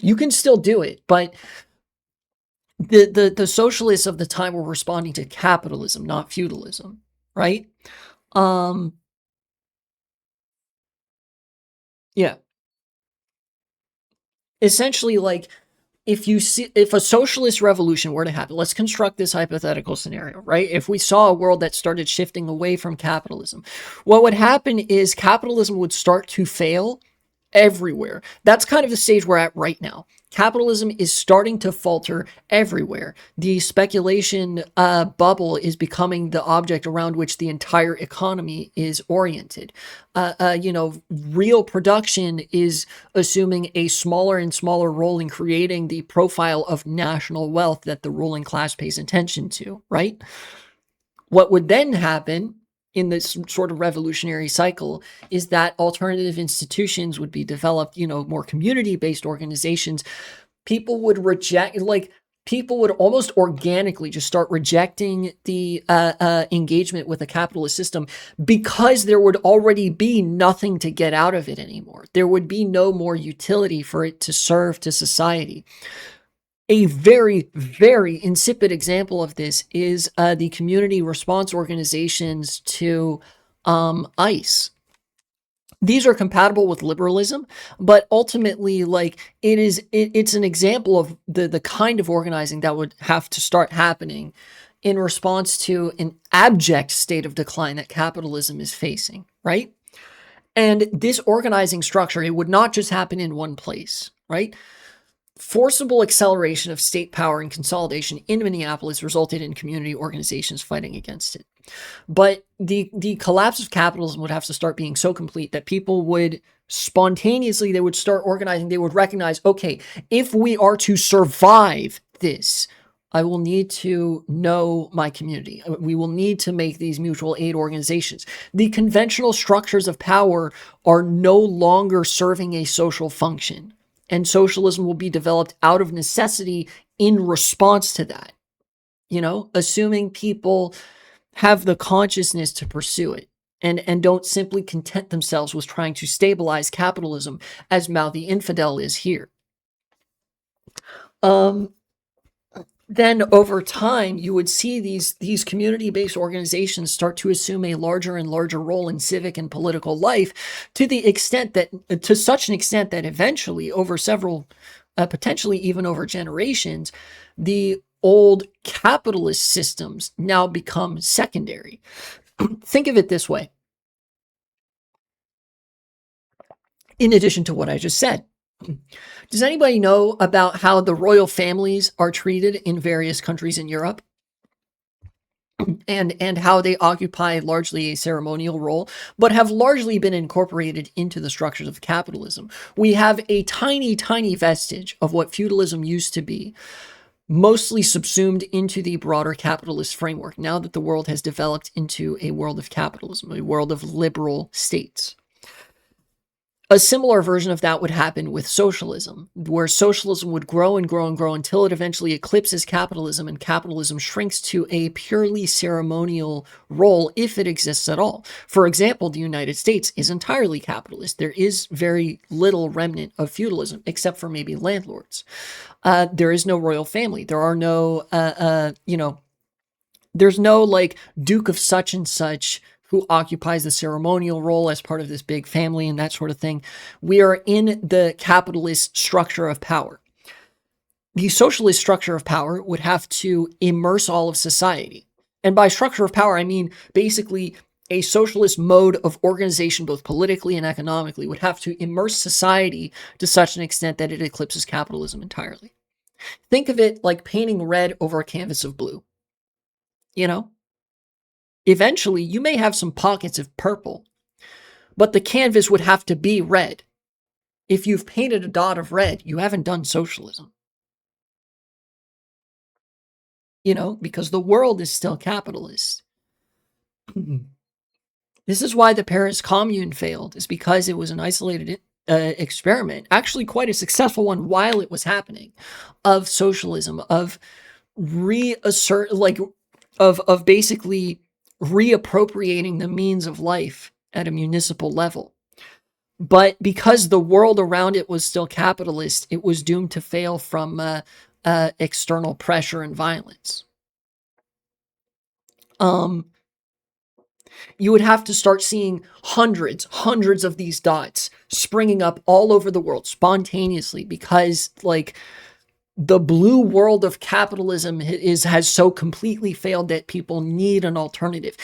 You can still do it, but the socialists of the time were responding to capitalism, not feudalism, right? Yeah. Essentially, like, if a socialist revolution were to happen, let's construct this hypothetical scenario, right? If we saw a world that started shifting away from capitalism, what would happen is capitalism would start to fail everywhere. That's kind of the stage we're at right now. Capitalism is starting to falter everywhere. The speculation bubble is becoming the object around which the entire economy is oriented. Real production is assuming a smaller and smaller role in creating the profile of national wealth that the ruling class pays attention to, right? What would then happen in this sort of revolutionary cycle is that alternative institutions would be developed, more community-based organizations. People would people would almost organically just start rejecting the engagement with the capitalist system because there would already be nothing to get out of it anymore. There would be no more utility for it to serve to society. A very, very insipid example of this is the community response organizations to ICE. These are compatible with liberalism, but ultimately, like, it's an example of the kind of organizing that would have to start happening in response to an abject state of decline that capitalism is facing, right? And this organizing structure, it would not just happen in one place, right? Forcible acceleration of state power and consolidation in Minneapolis resulted in community organizations fighting against it. But the collapse of capitalism would have to start being so complete that people would spontaneously, they would start organizing, they would recognize, okay, if we are to survive this, I will need to know my community. We will need to make these mutual aid organizations. The conventional structures of power are no longer serving a social function, and socialism will be developed out of necessity in response to that, assuming people have the consciousness to pursue it and don't simply content themselves with trying to stabilize capitalism as Mouthy Infidel is here. Then over time, you would see these community-based organizations start to assume a larger and larger role in civic and political life to such an extent that eventually, over several, potentially even over generations, the old capitalist systems now become secondary. Think of it this way. In addition to what I just said, does anybody know about how the royal families are treated in various countries in Europe? And how they occupy largely a ceremonial role, but have largely been incorporated into the structures of capitalism. We have a tiny, tiny vestige of what feudalism used to be, mostly subsumed into the broader capitalist framework, now that the world has developed into a world of capitalism, a world of liberal states. A similar version of that would happen with socialism, where socialism would grow and grow and grow until it eventually eclipses capitalism, and capitalism shrinks to a purely ceremonial role if it exists at all. For example, the United States is entirely capitalist. There is very little remnant of feudalism, except for maybe landlords. There is no royal family. There are no, there's no like Duke of such and such who occupies the ceremonial role as part of this big family and that sort of thing. We are in the capitalist structure of power. The socialist structure of power would have to immerse all of society. And by structure of power, I mean basically a socialist mode of organization, both politically and economically, would have to immerse society to such an extent that it eclipses capitalism entirely. Think of it like painting red over a canvas of blue. Eventually, you may have some pockets of purple, but the canvas would have to be red. If you've painted a dot of red, you haven't done socialism. Because the world is still capitalist. This is why the Paris Commune failed, is because it was an isolated experiment, actually quite a successful one while it was happening, of socialism, of basically reappropriating the means of life at a municipal level. But because the world around it was still capitalist, it was doomed to fail from external pressure and violence. You would have to start seeing hundreds of these dots springing up all over the world spontaneously, because like the blue world of capitalism has so completely failed that people need an alternative.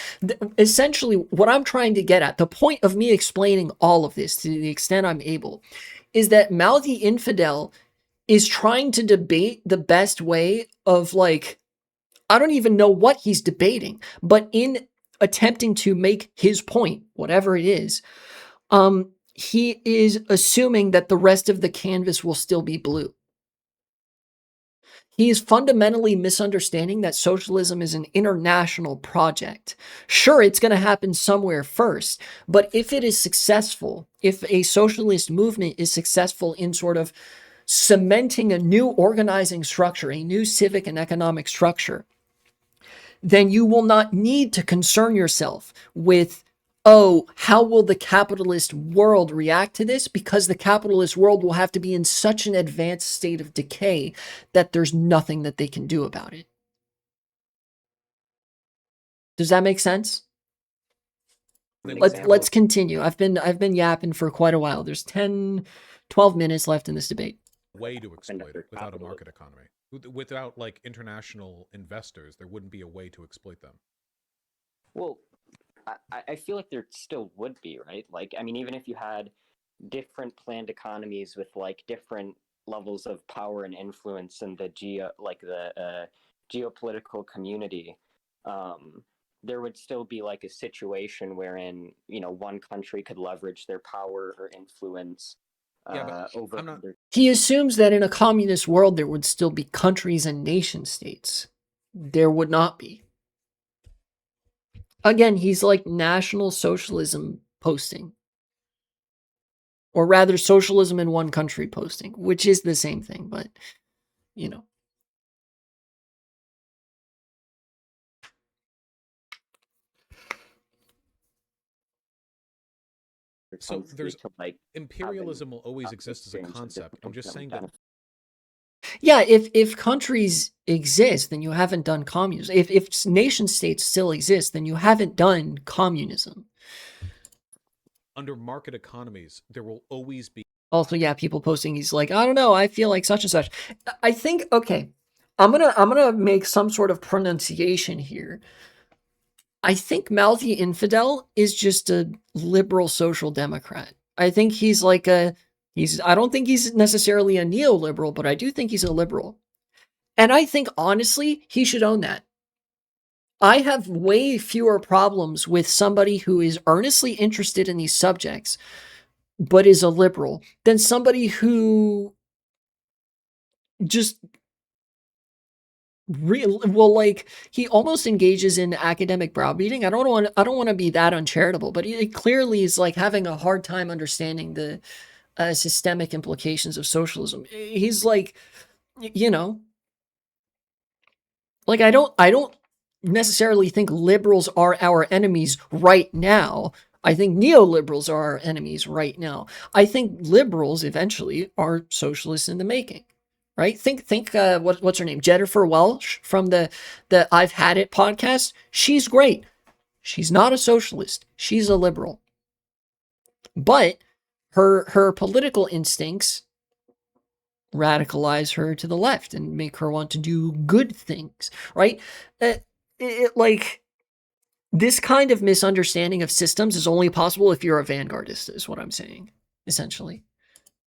Essentially, what I'm trying to get at, the point of me explaining all of this to the extent I'm able, is that Mouthy Infidel is trying to debate the best way of, like, I don't even know what he's debating, but in attempting to make his point, whatever it is, he is assuming that the rest of the canvas will still be blue. He is fundamentally misunderstanding that socialism is an international project. Sure, it's going to happen somewhere first, but if it is successful, if a socialist movement is successful in sort of cementing a new organizing structure, a new civic and economic structure, then you will not need to concern yourself with, oh, how will the capitalist world react to this? Because the capitalist world will have to be in such an advanced state of decay that there's nothing that they can do about it. Does that make sense? Let's continue. I've been yapping for quite a while. There's 10, 12 minutes left in this debate. Way to exploit it without a market economy. Without like international investors, there wouldn't be a way to exploit them. Well, I feel like there still would be, right? Like, I mean, even if you had different planned economies with like different levels of power and influence in the geopolitical community, there would still be like a situation wherein, you know, one country could leverage their power or influence over other. He assumes that in a communist world there would still be countries and nation states. There would not be. Again, he's like National Socialism posting. Or rather, socialism in one country posting, which is the same thing, but, you know. So there's imperialism will always exist as a concept. I'm just saying that. Yeah, if countries exist, then you haven't done communism. If nation states still exist, then you haven't done communism. Under market economies, there will always be. Also, yeah, people posting, he's like, I don't know, I feel like such and such. I think, okay, I'm gonna make some sort of pronunciation here. I think Mouthy Infidel is just a liberal social democrat. I think he's like I don't think he's necessarily a neoliberal, but I do think he's a liberal. And I think, honestly, he should own that. I have way fewer problems with somebody who is earnestly interested in these subjects, but is a liberal, than somebody who just like, he almost engages in academic browbeating. I don't want to be that uncharitable, but he clearly is like having a hard time understanding the systemic implications of socialism. He's like, you know, like, I don't necessarily think liberals are our enemies right now. I think neoliberals are our enemies right now. I think liberals eventually are socialists in the making. Right? Think what's her name? Jennifer Welsh from the I've Had It podcast. She's great. She's not a socialist. She's a liberal. But her political instincts radicalize her to the left and make her want to do good things, right? Like, this kind of misunderstanding of systems is only possible if you're a vanguardist, is what I'm saying, essentially.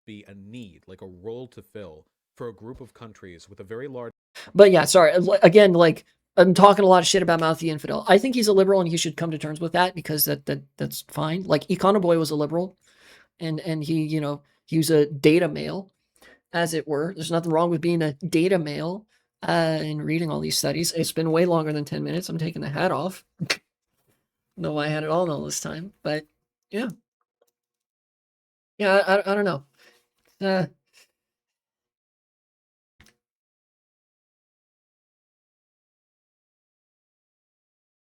Be a need, like a role to fill for a group of countries with a very large. But yeah, sorry. Again, like, I'm talking a lot of shit about Mouthy Infidel. I think he's a liberal and he should come to terms with that, because that's fine. Like, Econoboy was a liberal, and he, you know, he was a data male, as it were. There's nothing wrong with being a data male and reading all these studies. It's been way longer than 10 minutes. I'm taking the hat off. No, I had it all this time, but yeah. Yeah, I don't know.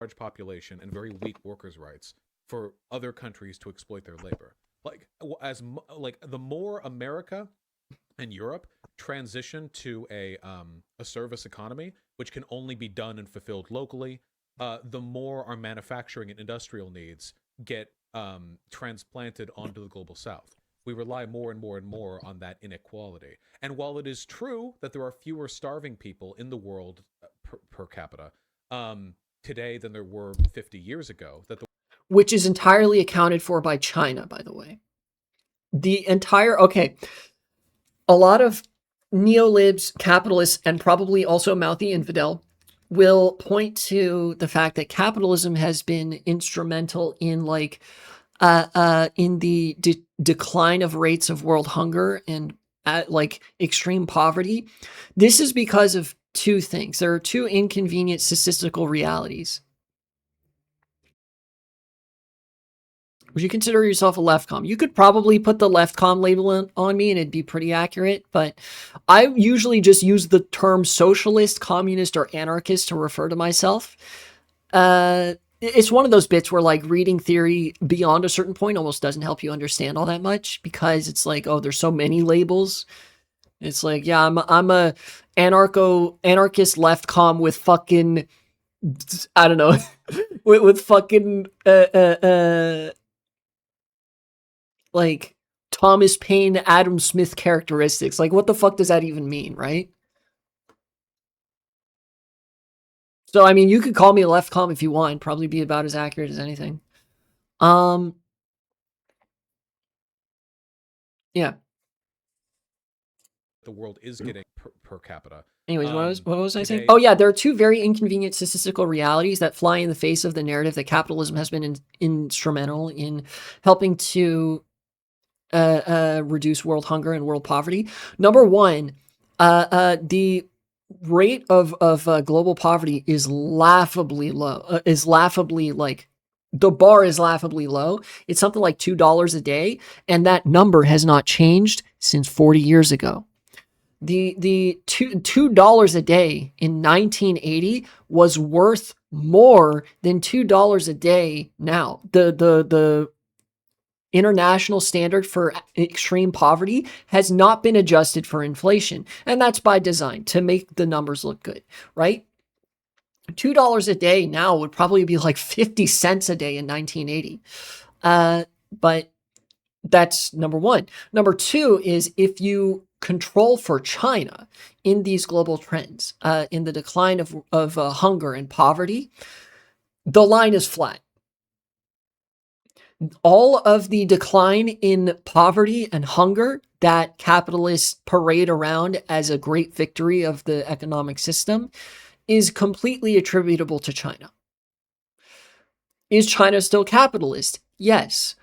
Large population and very weak workers' rights for other countries to exploit their labor. Like, the more America and Europe transition to a service economy, which can only be done and fulfilled locally, the more our manufacturing and industrial needs get transplanted onto the global south. We rely more and more and more on that inequality. And while it is true that there are fewer starving people in the world per capita today than there were 50 years ago, which is entirely accounted for by China, by the way. A lot of neolibs, capitalists, and probably also Mouthy Infidel will point to the fact that capitalism has been instrumental in in the decline of rates of world hunger and extreme poverty. This is because of two things. There are two inconvenient statistical realities. Would you consider yourself a left com? You could probably put the left com label on me and it'd be pretty accurate, but I usually just use the term socialist, communist, or anarchist to refer to myself. It's one of those bits where like reading theory beyond a certain point almost doesn't help you understand all that much, because it's like, oh, there's so many labels. It's like, yeah, I'm a anarchist left com with fucking, I don't know, with fucking like Thomas Paine, Adam Smith characteristics. Like, what the fuck does that even mean, right? So, I mean, you could call me a left com if you want. Probably be about as accurate as anything. Yeah. the world is getting per capita. Anyways, what was I saying? Oh, yeah, there are two very inconvenient statistical realities that fly in the face of the narrative that capitalism has been instrumental in helping to reduce world hunger and world poverty. Number one, the rate of global poverty is laughably low. The bar is laughably low. It's something like $2 a day, and that number has not changed since 40 years ago. The $2 a day in 1980 was worth more than $2 a day now. The international standard for extreme poverty has not been adjusted for inflation, and that's by design to make the numbers look good, right? $2 a day now would probably be like 50 cents a day in 1980. But that's number one. Number two is, if you control for China in these global trends, in the decline of hunger and poverty, the line is flat. All of the decline in poverty and hunger that capitalists parade around as a great victory of the economic system is completely attributable to China. Is China still capitalist? Yes.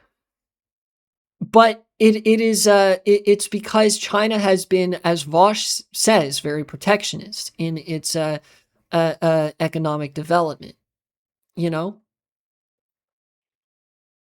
But it's because China has been, as Vaush says, very protectionist in its economic development. You know?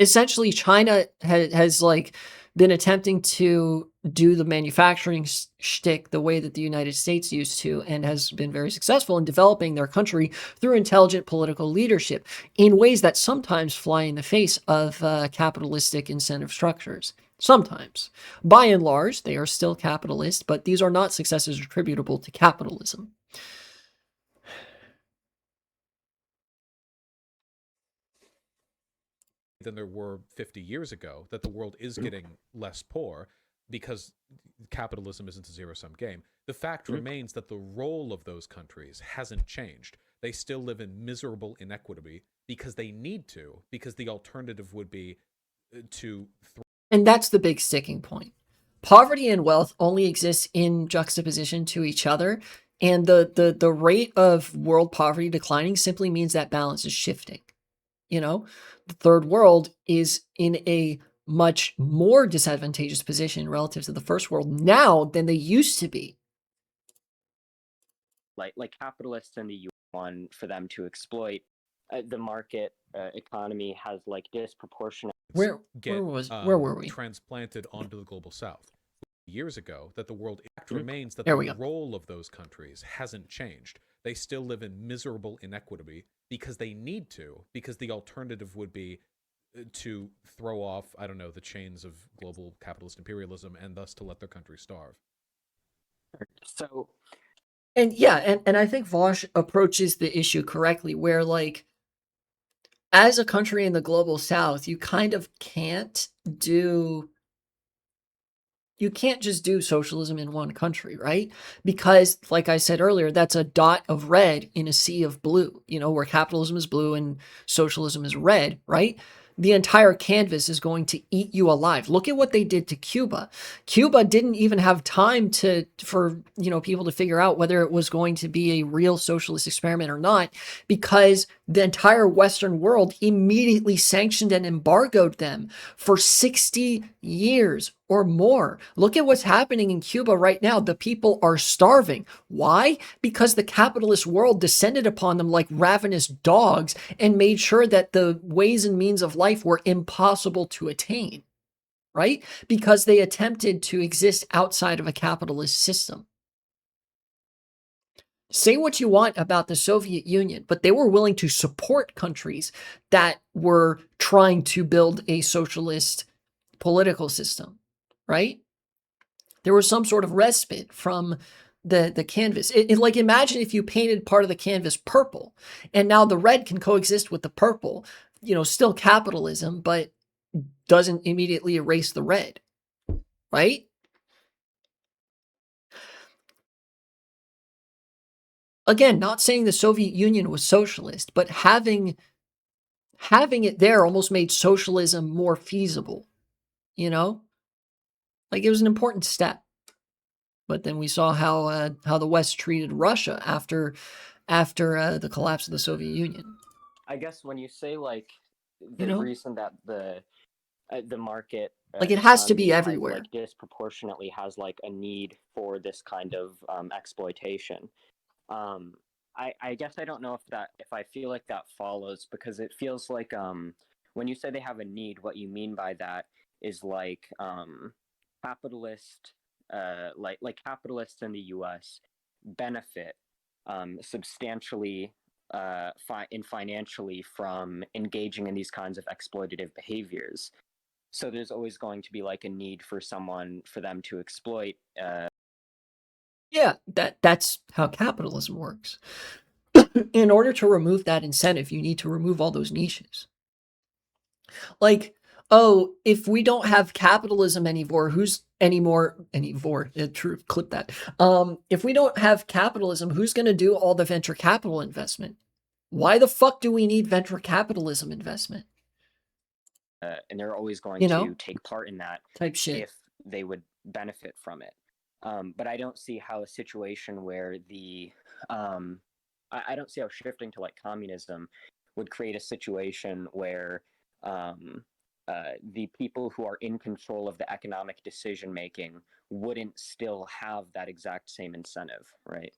Essentially, China has like been attempting to do the manufacturing shtick the way that the United States used to, and has been very successful in developing their country through intelligent political leadership in ways that sometimes fly in the face of capitalistic incentive structures. Sometimes. By and large, they are still capitalist, but these are not successes attributable to capitalism. Than there were 50 years ago, that the world is getting less poor because capitalism isn't a zero-sum game. The fact remains that the role of those countries hasn't changed. They still live in miserable inequity because they need to, because the alternative would be to... And that's the big sticking point. Poverty and wealth only exists in juxtaposition to each other, and the rate of world poverty declining simply means that balance is shifting. You know, the third world is in a much more disadvantageous position relative to the first world now than they used to be. Like capitalists in the U.S. want for them to exploit the market economy has like disproportionate. Where were we? Transplanted onto the global south. Years ago, that the world remains that the role of those countries hasn't changed. They still live in miserable inequity because they need to, because the alternative would be to throw off, I don't know, the chains of global capitalist imperialism, and thus to let their country starve. So, and yeah, and I think Vaush approaches the issue correctly, where like as a country in the global south, you kind of can't do you can't just do socialism in one country, right? Because, like I said earlier, that's a dot of red in a sea of blue, where capitalism is blue and socialism is red, right? The entire canvas is going to eat you alive. Look at what they did to Cuba. Cuba didn't even have time for people to figure out whether it was going to be a real socialist experiment or not, because the entire Western world immediately sanctioned and embargoed them for 60 years or more. Look at what's happening in Cuba right now. The people are starving. Why? Because the capitalist world descended upon them like ravenous dogs and made sure that the ways and means of life were impossible to attain, right? Because they attempted to exist outside of a capitalist system. Say what you want about the Soviet Union, but they were willing to support countries that were trying to build a socialist political system, right? There was some sort of respite from the canvas. Like, imagine if you painted part of the canvas purple, and now the red can coexist with the purple, still capitalism, but doesn't immediately erase the red, right? Again, not saying the Soviet Union was socialist, but having it there almost made socialism more feasible, Like, it was an important step. But then we saw how the West treated Russia after the collapse of the Soviet Union. I guess when you say like You the know? reason that the market Like, it has to be economy everywhere. like disproportionately has like a need for this kind of exploitation. I guess I don't know if I feel like that follows, because it feels like when you say they have a need, what you mean by that is like capitalist like capitalists in the US benefit substantially financially from engaging in these kinds of exploitative behaviors. So there's always going to be like a need for them to exploit. Yeah, that's how capitalism works. In order to remove that incentive, you need to remove all those niches. Like, oh, if we don't have capitalism anymore, true, clip that. If we don't have capitalism, who's going to do all the venture capital investment? Why the fuck do we need venture capitalism investment? And they're always going to take part in that type shit if they would benefit from it. But I don't see how a situation where I don't see how shifting to like communism would create a situation where the people who are in control of the economic decision making wouldn't still have that exact same incentive, right?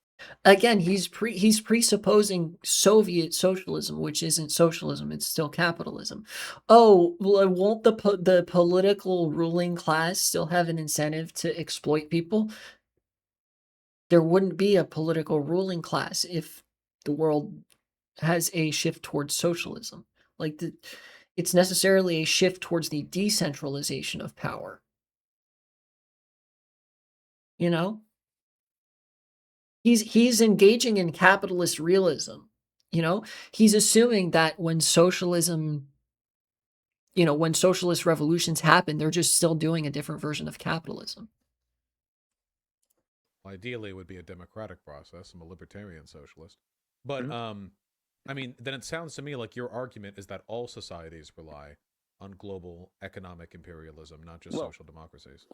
Again, he's presupposing Soviet socialism, which isn't socialism; it's still capitalism. Oh, well, won't the political ruling class still have an incentive to exploit people? There wouldn't be a political ruling class if the world has a shift towards socialism. Like, it's necessarily a shift towards the decentralization of power. He's engaging in capitalist realism. He's assuming that when socialist revolutions happen, they're just still doing a different version of capitalism. Ideally, it would be a democratic process. I'm a libertarian socialist. But, I mean, then it sounds to me like your argument is that all societies rely on global economic imperialism, not just social democracies.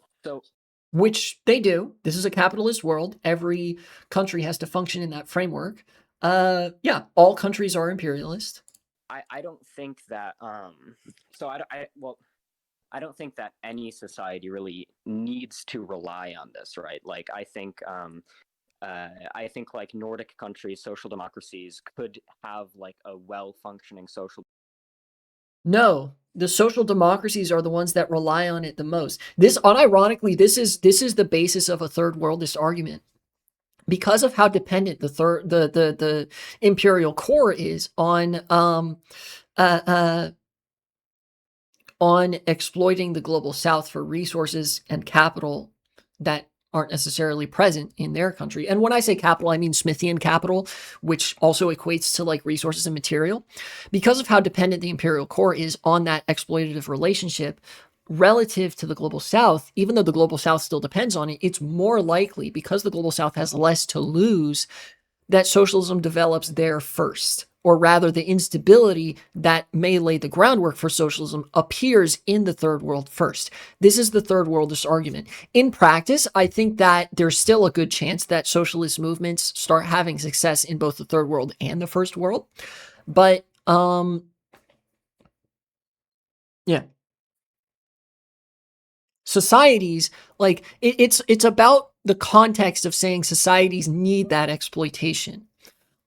Which they do. This is a capitalist world. Every country has to function in that framework. Yeah, all countries are imperialist. I don't think that I don't think that any society really needs to rely on this, right? Like I think like Nordic countries, social democracies could have like a well-functioning social. No, the social democracies are the ones that rely on it the most. Unironically, this is the basis of a third worldist argument. Because of how dependent the imperial core is on exploiting the global south for resources and capital that aren't necessarily present in their country. And when I say capital, I mean Smithian capital, which also equates to like resources and material. Because of how dependent the imperial core is on that exploitative relationship relative to the global south, even though the global south still depends on it, it's more likely, because the global south has less to lose, that socialism develops there first. Or rather, the instability that may lay the groundwork for socialism appears in the third world first. This is the third worldist argument. In practice, I think that there's still a good chance that socialist movements start having success in both the third world and the first world. But, yeah. Societies, like, it's about the context of saying societies need that exploitation.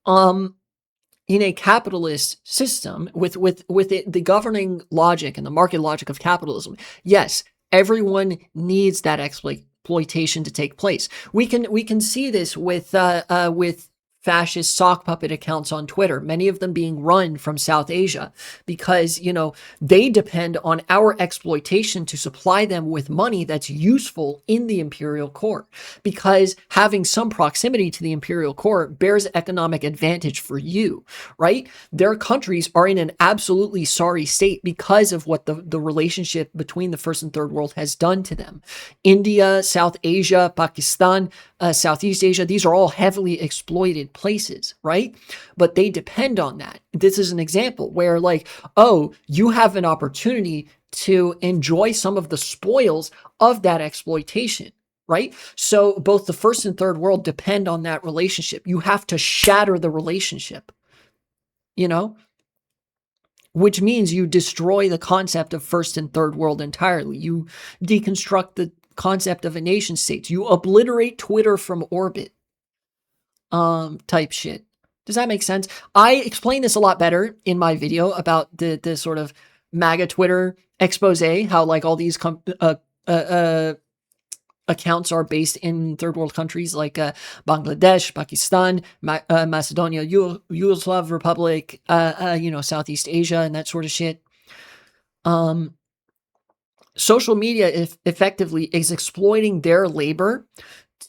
In a capitalist system with the governing logic and the market logic of capitalism, yes, everyone needs that exploitation to take place. We can see this with fascist sock puppet accounts on Twitter, many of them being run from South Asia, because, you know, they depend on our exploitation to supply them with money that's useful in the imperial core, because having some proximity to the imperial core bears economic advantage for you, right? Their countries are in an absolutely sorry state because of what the relationship between the first and third world has done to them. India, South Asia, Pakistan, Southeast Asia, these are all heavily exploited places, right? But they depend on that. This is an example where, like, oh, you have an opportunity to enjoy some of the spoils of that exploitation, right? So both the first and third world depend on that relationship. You have to shatter the relationship, you know? Which means you destroy the concept of first and third world entirely. You deconstruct the concept of a nation state. You obliterate Twitter from orbit, type shit. Does that make sense? I explain this a lot better in my video about the sort of MAGA Twitter expose, how like all these accounts are based in third world countries like Bangladesh, Pakistan, Macedonia, Yugoslav Republic, Southeast Asia, and that sort of shit. Social media effectively is exploiting their labor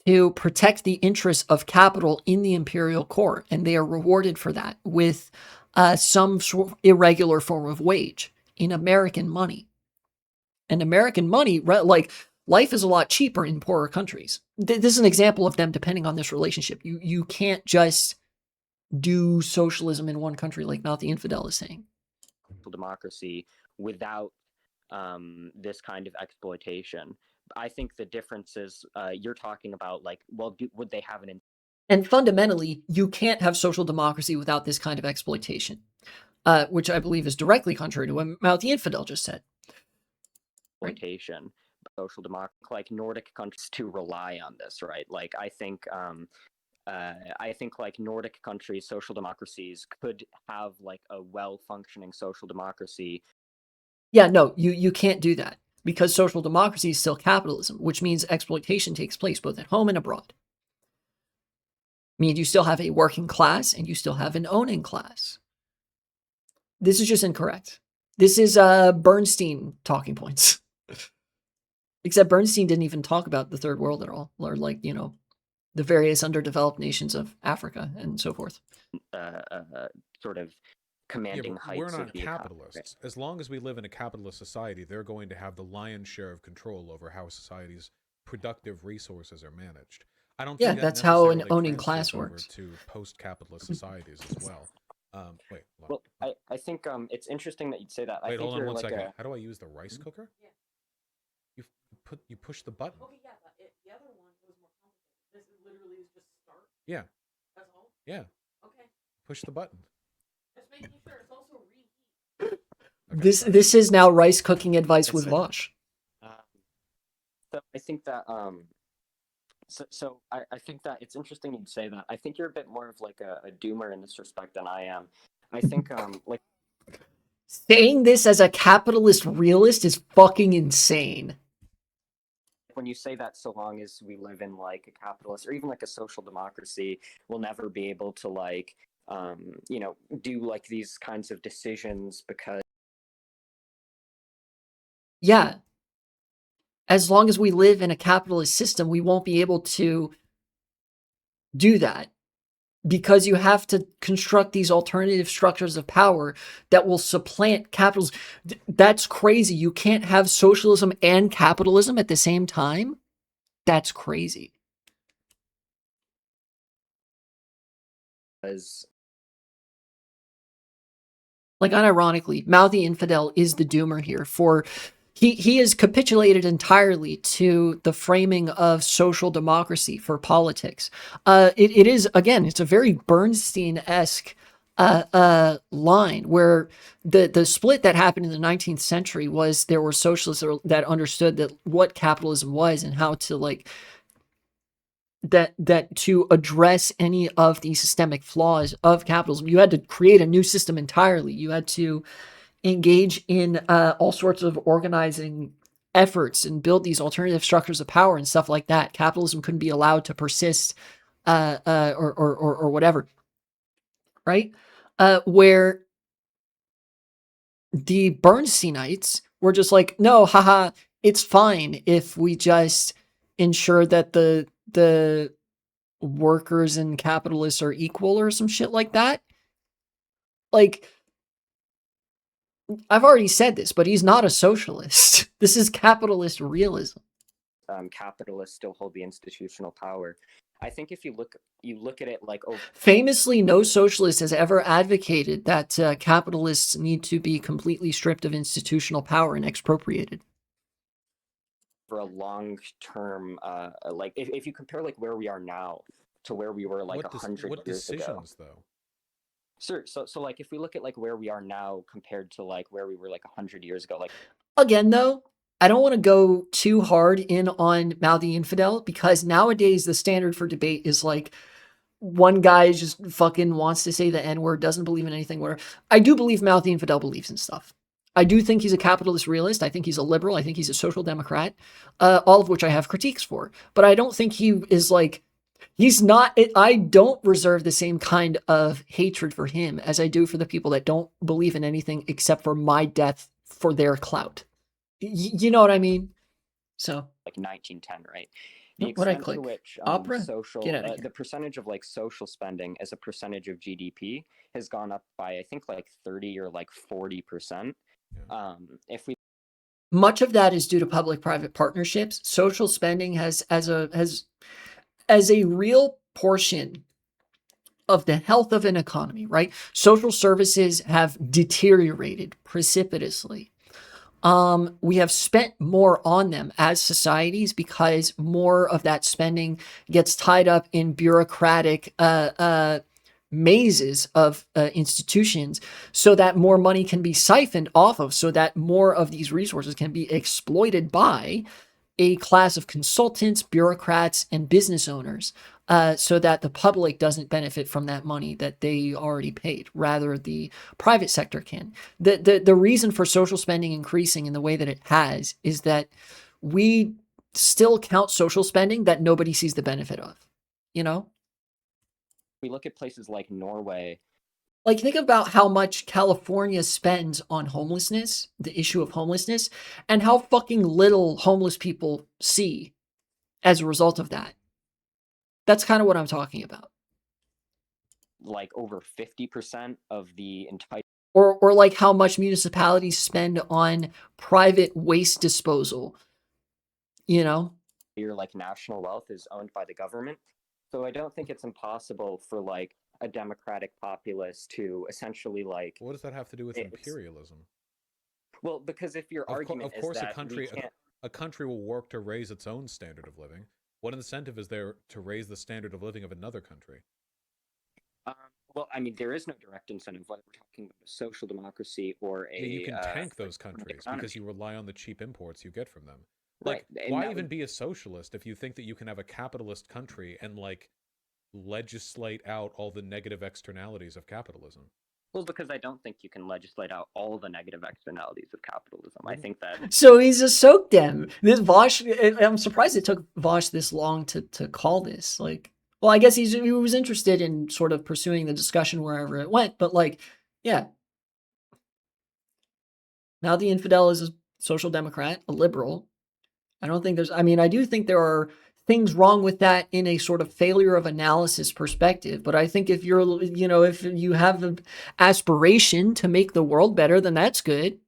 to protect the interests of capital in the imperial core, and they are rewarded for that with some irregular form of wage in American money. And American money, like, life is a lot cheaper in poorer countries. This is an example of them depending on this relationship. You can't just do socialism in one country like Mouthy Infidel is saying. Democracy without this kind of exploitation. I think the difference is you're talking about, like, well, would they have an... And fundamentally, you can't have social democracy without this kind of exploitation, which I believe is directly contrary to what Mouthy Infidel just said. Exploitation, social democracy, like Nordic countries, to rely on this, right? Like, I think like Nordic countries, social democracies could have like a well-functioning social democracy. Yeah, no, you can't do that, because social democracy is still capitalism, which means exploitation takes place both at home and abroad. I mean, you still have a working class and you still have an owning class. This is just incorrect. This is Bernstein talking points. Except Bernstein didn't even talk about the third world at all, or like, you know, the various underdeveloped nations of Africa and so forth. Sort of commanding heights. We're not of the capitalists. economy. As long as we live in a capitalist society, they're going to have the lion's share of control over how society's productive resources are managed. I don't think that's how an necessarily owning transfers class over works. to post-capitalist societies as well. Wait. Well, I think it's interesting that you'd say that. Wait, I think hold on you're one like second. How do I use the rice cooker? Yeah. You push the button. Okay, yeah, but the other one was more complicated. This literally is just start. Yeah. That's all? Yeah. Okay. Push the button. Just making sure it's also reheat. Okay. This is now rice cooking advice with Vaush. So I think that I think that it's interesting you'd say that. I think you're a bit more of like a doomer in this respect than I am. I think like saying this as a capitalist realist is fucking insane. When you say that, so long as we live in like a capitalist or even like a social democracy, we'll never be able to like do like these kinds of decisions because yeah, as long as we live in a capitalist system, we won't be able to do that, because you have to construct these alternative structures of power that will supplant capitalism. That's crazy. You can't have socialism and capitalism at the same time. That's crazy. As Like, unironically, Mouthy Infidel is the doomer here. For he has capitulated entirely to the framing of social democracy for politics. It is, again, it's a very Bernstein-esque line, where the split that happened in the 19th century was there were socialists that understood that what capitalism was and how to, like, that to address any of the systemic flaws of capitalism, you had to create a new system entirely. You had to engage in all sorts of organizing efforts and build these alternative structures of power and stuff like that. Capitalism couldn't be allowed to persist, or whatever, right? Where the Bernsteinites were just like, no, haha, it's fine if we just ensure that the workers and capitalists are equal or some shit like that. Like, I've already said this, but he's not a socialist. This is capitalist realism. capitalists still hold the institutional power. I think if you look at it like, oh, Famously, no socialist has ever advocated that capitalists need to be completely stripped of institutional power and expropriated. for a long term, like if you compare like where we are now to where we were like 100 what years ago. decisions though? Sure. So like if we look at like where we are now compared to like where we were like 100 years ago, like Again, though, I don't want to go too hard in on Mouthy Infidel, because nowadays the standard for debate is like, one guy just fucking wants to say the N-word, doesn't believe in anything. Where I do believe Mouthy Infidel believes in stuff. I do think he's a capitalist realist. I think he's a liberal. I think he's a social democrat, all of which I have critiques for. But I don't think he is like, he's not, I don't reserve the same kind of hatred for him as I do for the people that don't believe in anything except for my death for their clout. You know what I mean? So, like 1910, right? The what'd I extent to click? which Opera? social Get outta here. the percentage of like social spending as a percentage of GDP has gone up by I think like 30 or like 40%. If we Much of that is due to public-private partnerships. Social spending has as a real portion of the health of an economy, right? Social services have deteriorated precipitously. We have spent more on them as societies because more of that spending gets tied up in bureaucratic mazes of institutions, so that more money can be siphoned off of, so that more of these resources can be exploited by a class of consultants, bureaucrats, and business owners, so that the public doesn't benefit from that money that they already paid. Rather, the private sector can. The reason for social spending increasing in the way that it has is that we still count social spending that nobody sees the benefit of, you know? we look at places like Norway, Like, think about how much California spends on homelessness, the issue of homelessness, and how fucking little homeless people see as a result of that. That's kind of what I'm talking about. like over 50% of the entire Or like how much municipalities spend on private waste disposal, you know? like national wealth is owned by the government. So I don't think it's impossible for like a democratic populace to essentially like, What does that have to do with It's- imperialism? well, because if your argument Of course, is that we can't, a country will work to raise its own standard of living. What incentive is there to raise the standard of living of another country? well, I mean, there is no direct incentive whether we're talking about a social democracy or a. Yeah, you can tank those like, countries economy. because you rely on the cheap imports you get from them. Right, Like, and why that even would- be a socialist if you think that you can have a capitalist country and like legislate out all the negative externalities of capitalism? Well, because I don't think you can legislate out all the negative externalities of capitalism. I think that So he's a soak dem. This Vaush, I'm surprised it took Vaush this long to call this. Like, well, I guess he was interested in sort of pursuing the discussion wherever it went, but like, yeah. Now the infidel is a social democrat, a liberal, I don't think there's, I mean, I do think there are things wrong with that in a sort of failure of analysis perspective. But I think if you're, if you have an aspiration to make the world better, then that's good.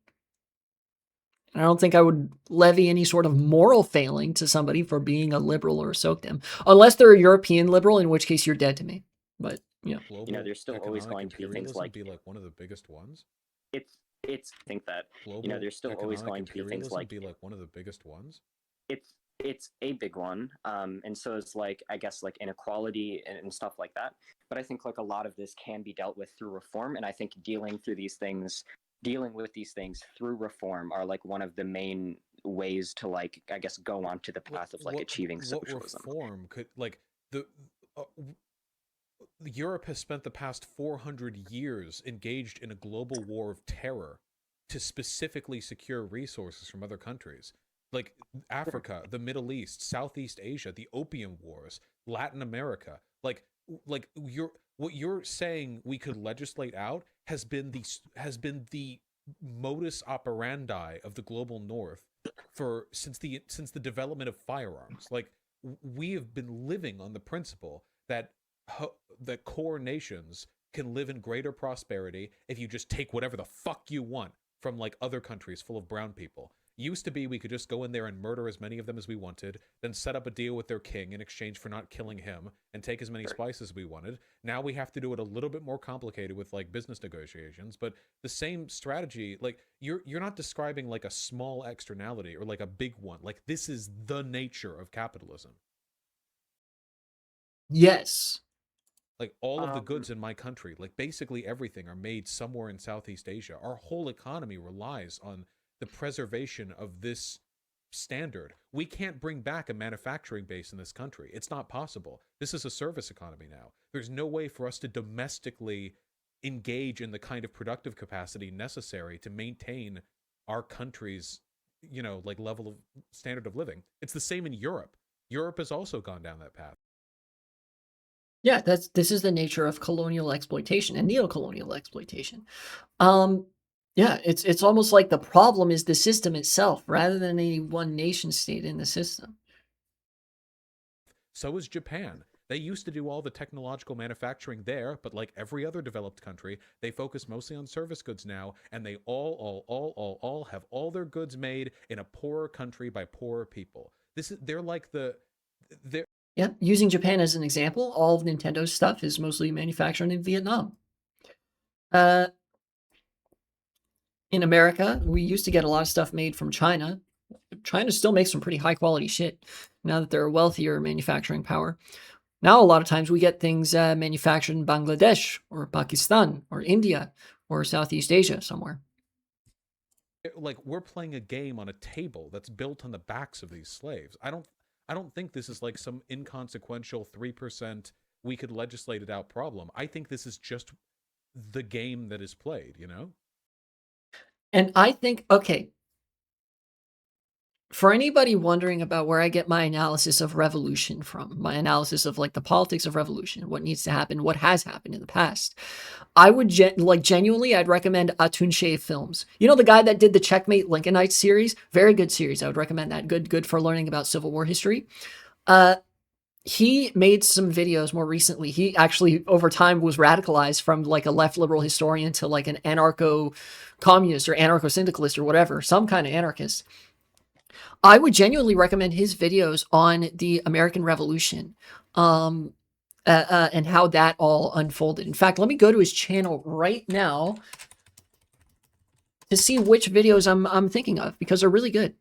I don't think I would levy any sort of moral failing to somebody for being a liberal or a SOCDEM, unless they're a European liberal, in which case you're dead to me. But yeah, Global there's still always economic going to be things imperialism like be like one of the biggest ones? it's I think that Global there's still always economic going to be things imperialism like be like one of the biggest ones? it's a big one, and so is like I guess like inequality and stuff like that. But I think like a lot of this can be dealt with through reform, and I think dealing with these things through reform are like one of the main ways to like I guess go on to the path of like achieving socialism. What reform could like the uh, Europe has spent the past 400 years engaged in a global war of terror to specifically secure resources from other countries. Like Africa, the Middle East, Southeast Asia, the Opium Wars, Latin America. What you're saying we could legislate out has been the modus operandi of the global north for since the development of firearms. Like we have been living on the principle that that core nations can live in greater prosperity if you just take whatever the fuck you want from like other countries full of brown people. Used to be we could just go in there and murder as many of them as we wanted, then set up a deal with their king in exchange for not killing him and take as many spices as we wanted. Now we have to do it a little bit more complicated with like business negotiations, but the same strategy, like you're not describing like a small externality or like a big one. Like this is the nature of capitalism. yes. Like all of the goods in my country, like basically everything, are made somewhere in Southeast Asia. Our whole economy relies on the preservation of this standard. We can't bring back a manufacturing base in this country. It's not possible. This is a service economy now. There's no way for us to domestically engage in the kind of productive capacity necessary to maintain our country's, like level of standard of living. It's the same in Europe. Europe has also gone down that path. Yeah, this is the nature of colonial exploitation and neo-colonial exploitation. Um, yeah, it's almost like the problem is the system itself rather than any one nation state in the system. So is Japan. They used to do all the technological manufacturing there, but like every other developed country, they focus mostly on service goods now, and they all have all their goods made in a poorer country by poorer people. They're Yeah, using Japan as an example, all of Nintendo's stuff is mostly manufactured in Vietnam. Uh, in America, we used to get a lot of stuff made from China. China still makes some pretty high quality shit now that they're a wealthier manufacturing power. Now, a lot of times we get things manufactured in Bangladesh or Pakistan or India or Southeast Asia somewhere. like we're playing a game on a table that's built on the backs of these slaves. I don't think this is like some inconsequential 3% we could legislate it out problem. I think this is just the game that is played. And I think, okay, for anybody wondering about where I get my analysis of revolution from, my analysis of like the politics of revolution, what needs to happen, what has happened in the past, I would genuinely, I'd recommend Atunche Films. You know, the guy that did the Checkmate Lincolnite series, very good series. I would recommend that. Good for learning about Civil War history. He made some videos more recently. He actually over time was radicalized from like a left liberal historian to like an anarcho communist or anarcho syndicalist or whatever, some kind of anarchist. I would genuinely recommend his videos on the American Revolution and how that all unfolded. In fact, let me go to his channel right now to see which videos I'm thinking of because they're really good.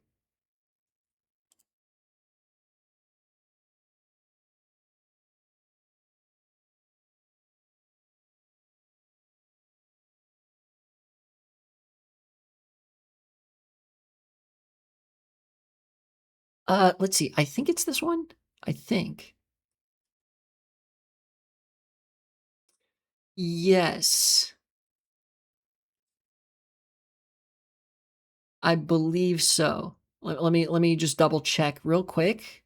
Let's see. I think it's this one. I think. Yes. I believe so. Let me just double check real quick.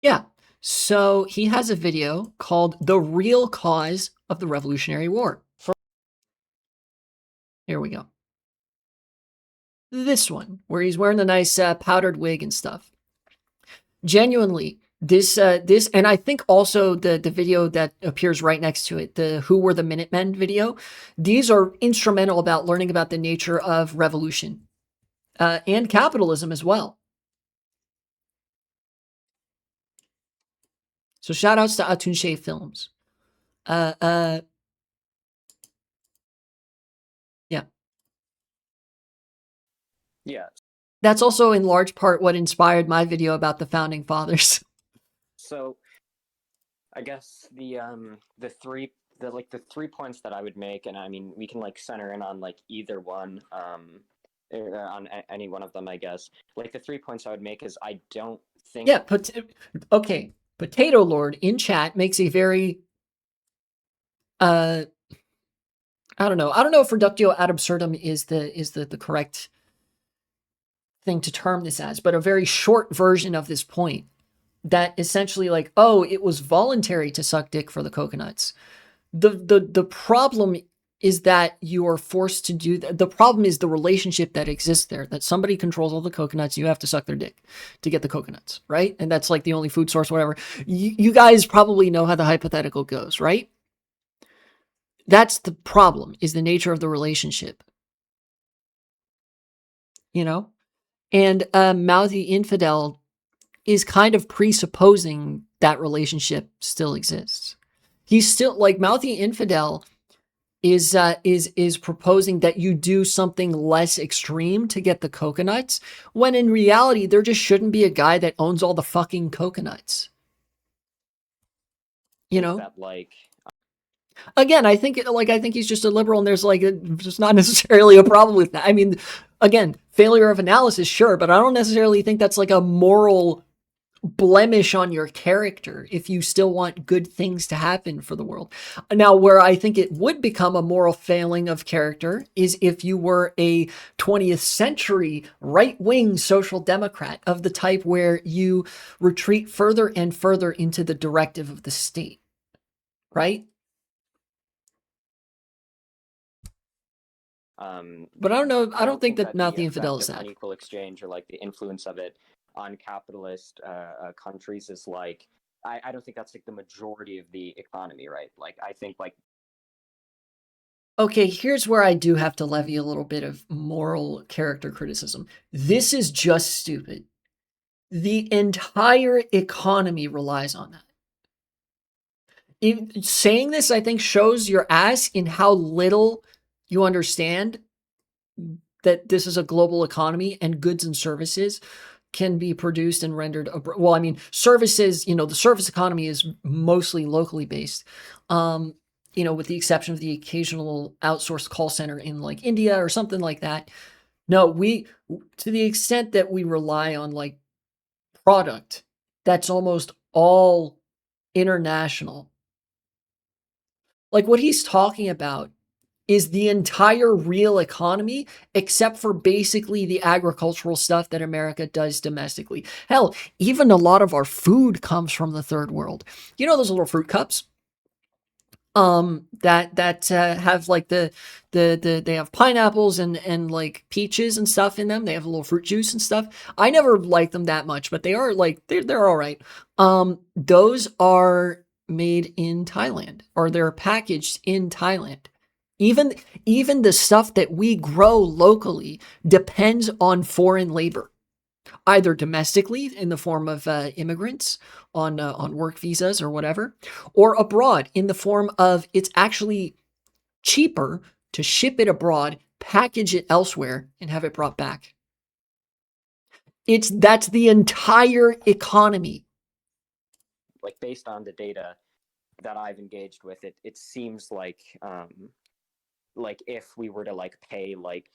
Yeah. So he has a video called The Real Cause of the Revolutionary War. Here we go. This one, where he's wearing the nice powdered wig and stuff. Genuinely, this, and I think also the video that appears right next to it, the Who Were the Minutemen video, these are instrumental about learning about the nature of revolution and capitalism as well. So shout outs to Atunche Films. Yeah. Yeah. That's also in large part what inspired my video about the founding fathers. So I guess the three points that I would make, and I mean we can like center in on like either one, on any one of them, I guess. Like the 3 points I would make is I don't think. Yeah, okay. Potato Lord in chat makes a very I don't know if reductio ad absurdum is the correct thing to term this as, but a very short version of this point that essentially like, oh, it was voluntary to suck dick for the coconuts. The problem is that you are forced to do that. The problem is the relationship that exists there, that somebody controls all the coconuts. You have to suck their dick to get the coconuts, right? And that's like the only food source, whatever. You guys probably know how the hypothetical goes, right? That's the problem, is the nature of the relationship. You know? And Mouthy Infidel is kind of presupposing that relationship still exists. He's still like Mouthy Infidel is proposing that you do something less extreme to get the coconuts, when in reality there just shouldn't be a guy that owns all the fucking coconuts. You know? That like. Again, I think he's just a liberal, and there's like just not necessarily a problem with that. I mean, again, failure of analysis, sure, but I don't necessarily think that's like a moral blemish on your character if you still want good things to happen for the world. Now, where I think it would become a moral failing of character is if you were a 20th century right-wing social democrat of the type where you retreat further and further into the directive of the state, right? But I don't know. I don't think that Mouthy Infidel is that. Unequal exchange, or like the influence of it on capitalist countries, is like, I don't think that's like the majority of the economy, right? Like I think like. Okay, here's where I do have to levy a little bit of moral character criticism. This is just stupid. The entire economy relies on that. Saying this, I think, shows your ass in how little you understand that this is a global economy and goods and services can be produced and rendered abroad. Well, I mean, services, the service economy is mostly locally based, with the exception of the occasional outsourced call center in like India or something like that. No, to the extent that we rely on like product, that's almost all international. Like what he's talking about is the entire real economy, except for basically the agricultural stuff that America does domestically. Hell, even a lot of our food comes from the third world. You know those little fruit cups? That have like they have pineapples and like peaches and stuff in them. They have a little fruit juice and stuff. I never liked them that much, but they are like, they're all right. Those are made in Thailand, or they're packaged in Thailand. Even the stuff that we grow locally depends on foreign labor, either domestically in the form of immigrants on work visas or whatever, or abroad in the form of it's actually cheaper to ship it abroad, package it elsewhere, and have it brought back. That's the entire economy. Like based on the data that I've engaged with, it seems like if we were to like pay like.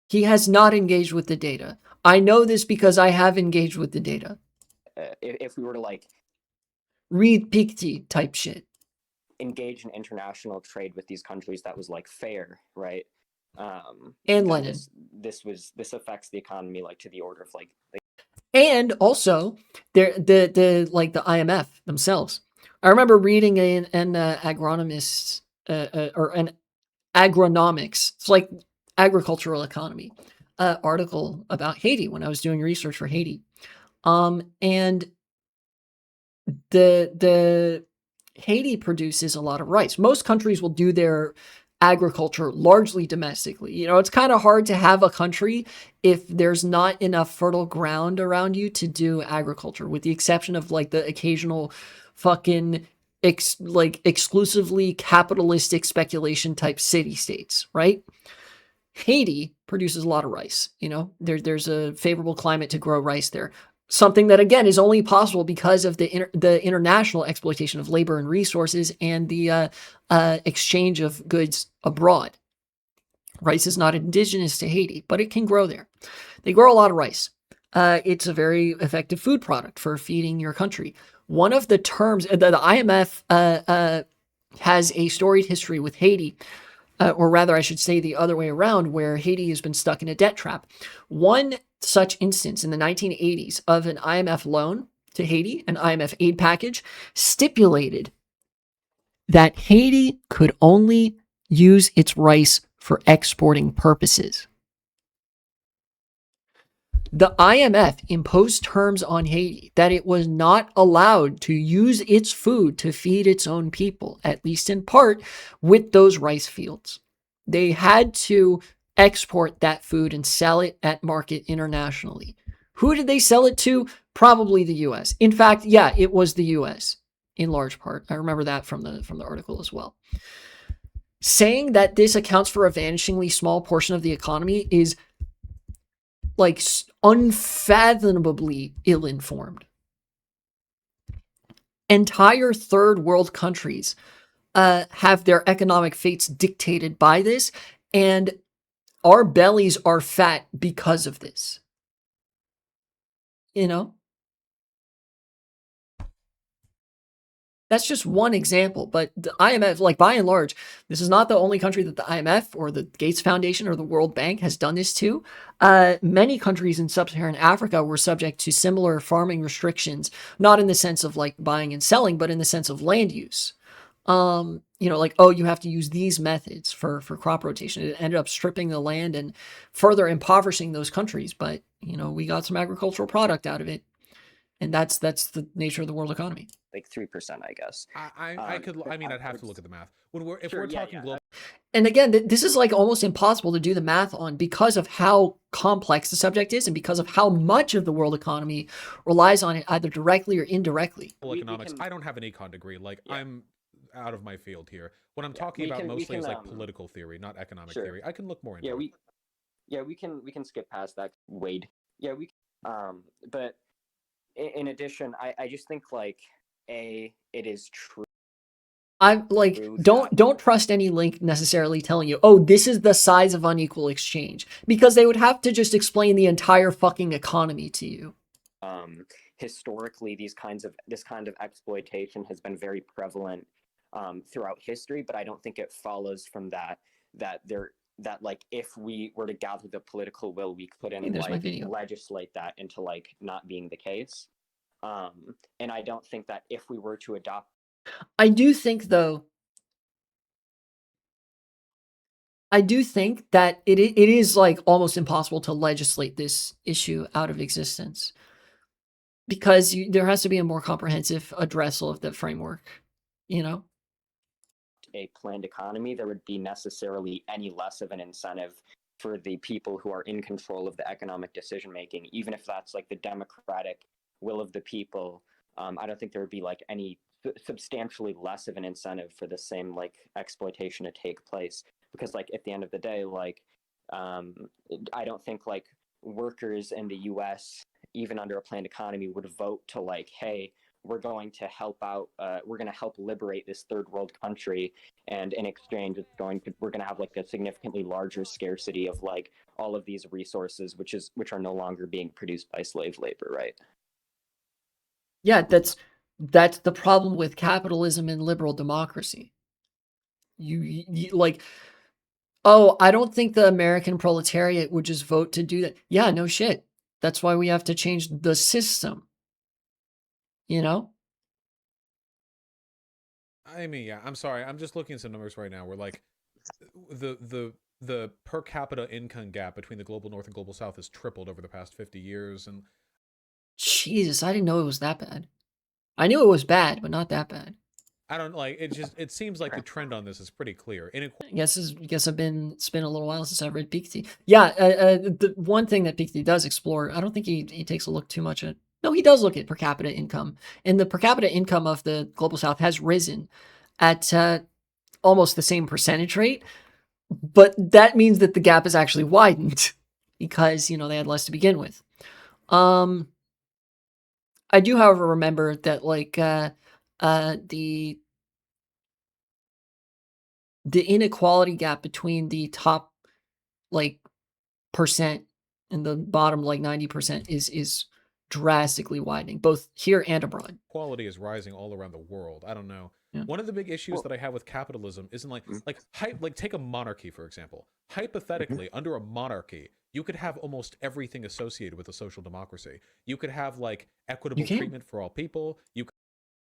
He has not engaged with the data. I know this because I have engaged with the data. If we were to like read Piketty type shit, engage in international trade with these countries that was like fair, right? And Lenin. This affects the economy like to the order of like. And also, the like the IMF themselves. I remember reading an agronomist or an agronomics. It's like agricultural economy article about Haiti when I was doing research for Haiti. And the Haiti produces a lot of rice. Most countries will do their agriculture largely domestically. You know, it's kind of hard to have a country if there's not enough fertile ground around you to do agriculture, with the exception of like the occasional fucking exclusively capitalistic speculation type city states, right? Haiti produces a lot of rice. You know, there's a favorable climate to grow rice there. Something that again is only possible because of the international exploitation of labor and resources and the exchange of goods abroad. Rice is not indigenous to Haiti, but it can grow there. They grow a lot of rice. It's a very effective food product for feeding your country. One of the terms, the IMF has a storied history with Haiti, or rather, I should say the other way around, where Haiti has been stuck in a debt trap. One such instance in the 1980s of an IMF loan to Haiti, an IMF aid package, stipulated that Haiti could only use its rice for exporting purposes. The IMF imposed terms on Haiti that it was not allowed to use its food to feed its own people, at least in part, with those rice fields. They had to export that food and sell it at market internationally. Who did they sell it to? Probably the US. In fact, yeah, it was the US in large part. I remember that from the article as well. Saying that this accounts for a vanishingly small portion of the economy is like unfathomably ill-informed. Entire third world countries have their economic fates dictated by this, and our bellies are fat because of this. You know? That's just one example, but the IMF, like by and large, this is not the only country that the IMF or the Gates Foundation or the World Bank has done this to. Many countries in sub-Saharan Africa were subject to similar farming restrictions, not in the sense of like buying and selling, but in the sense of land use. You know, like, oh, you have to use these methods for crop rotation. It ended up stripping the land and further impoverishing those countries. But, you know, we got some agricultural product out of it. And that's the nature of the world economy. Like 3%, I guess. I'd have to look at the math. If we're talking global. And again, this is like almost impossible to do the math on because of how complex the subject is and because of how much of the world economy relies on it either directly or indirectly. Economics. I don't have an econ degree. Like, yeah. I'm out of my field here. What I'm talking about mostly is like political theory, not economic theory. I can look more into it. We can skip past that. Wade. Yeah, but in addition, I just think like it is true. I'm like, don't trust any link necessarily telling you, oh, this is the size of unequal exchange, because they would have to just explain the entire fucking economy to you. Historically, this kind of exploitation has been very prevalent throughout history, but I don't think it follows from that like if we were to gather the political will, we couldn't legislate that into like not being the case. And I don't think that if we were to adopt, I do think that it is like almost impossible to legislate this issue out of existence, because there has to be a more comprehensive addressal of the framework, you know? A planned economy, there would be necessarily any less of an incentive for the people who are in control of the economic decision making, even if that's like the democratic will of the people. I don't think there would be like any substantially less of an incentive for the same like exploitation to take place, because like at the end of the day, like I don't think like workers in the US, even under a planned economy, would vote to like, hey, we're going to help out, we're going to help liberate this third world country, and in exchange we're going to have like a significantly larger scarcity of like all of these resources which are no longer being produced by slave labor, right? Yeah, that's the problem with capitalism and liberal democracy. You like, oh, I don't think the American proletariat would just vote to do that. Yeah, no shit. That's why we have to change the system. You know? I mean, yeah, I'm sorry. I'm just looking at some numbers right now where like the per capita income gap between the global north and global south has tripled over the past 50 years, and Jesus, I didn't know it was that bad. I knew it was bad, but not that bad. I don't like it seems like the trend on this is pretty clear. I guess it's been a little while since I've read Piketty. Yeah, the one thing that Piketty does explore, I don't think he takes a look too much at. No, he does look at per capita income, and the per capita income of the global south has risen at almost the same percentage rate, but that means that the gap is actually widened because they had less to begin with. I do, however, remember that the inequality gap between the top percent and the bottom 90% is drastically widening, both here and abroad. Quality is rising all around the world. I don't know. Yeah. One of the big issues that I have with capitalism isn't take a monarchy, for example. Hypothetically, under a monarchy, you could have almost everything associated with a social democracy. You could have equitable treatment for all people.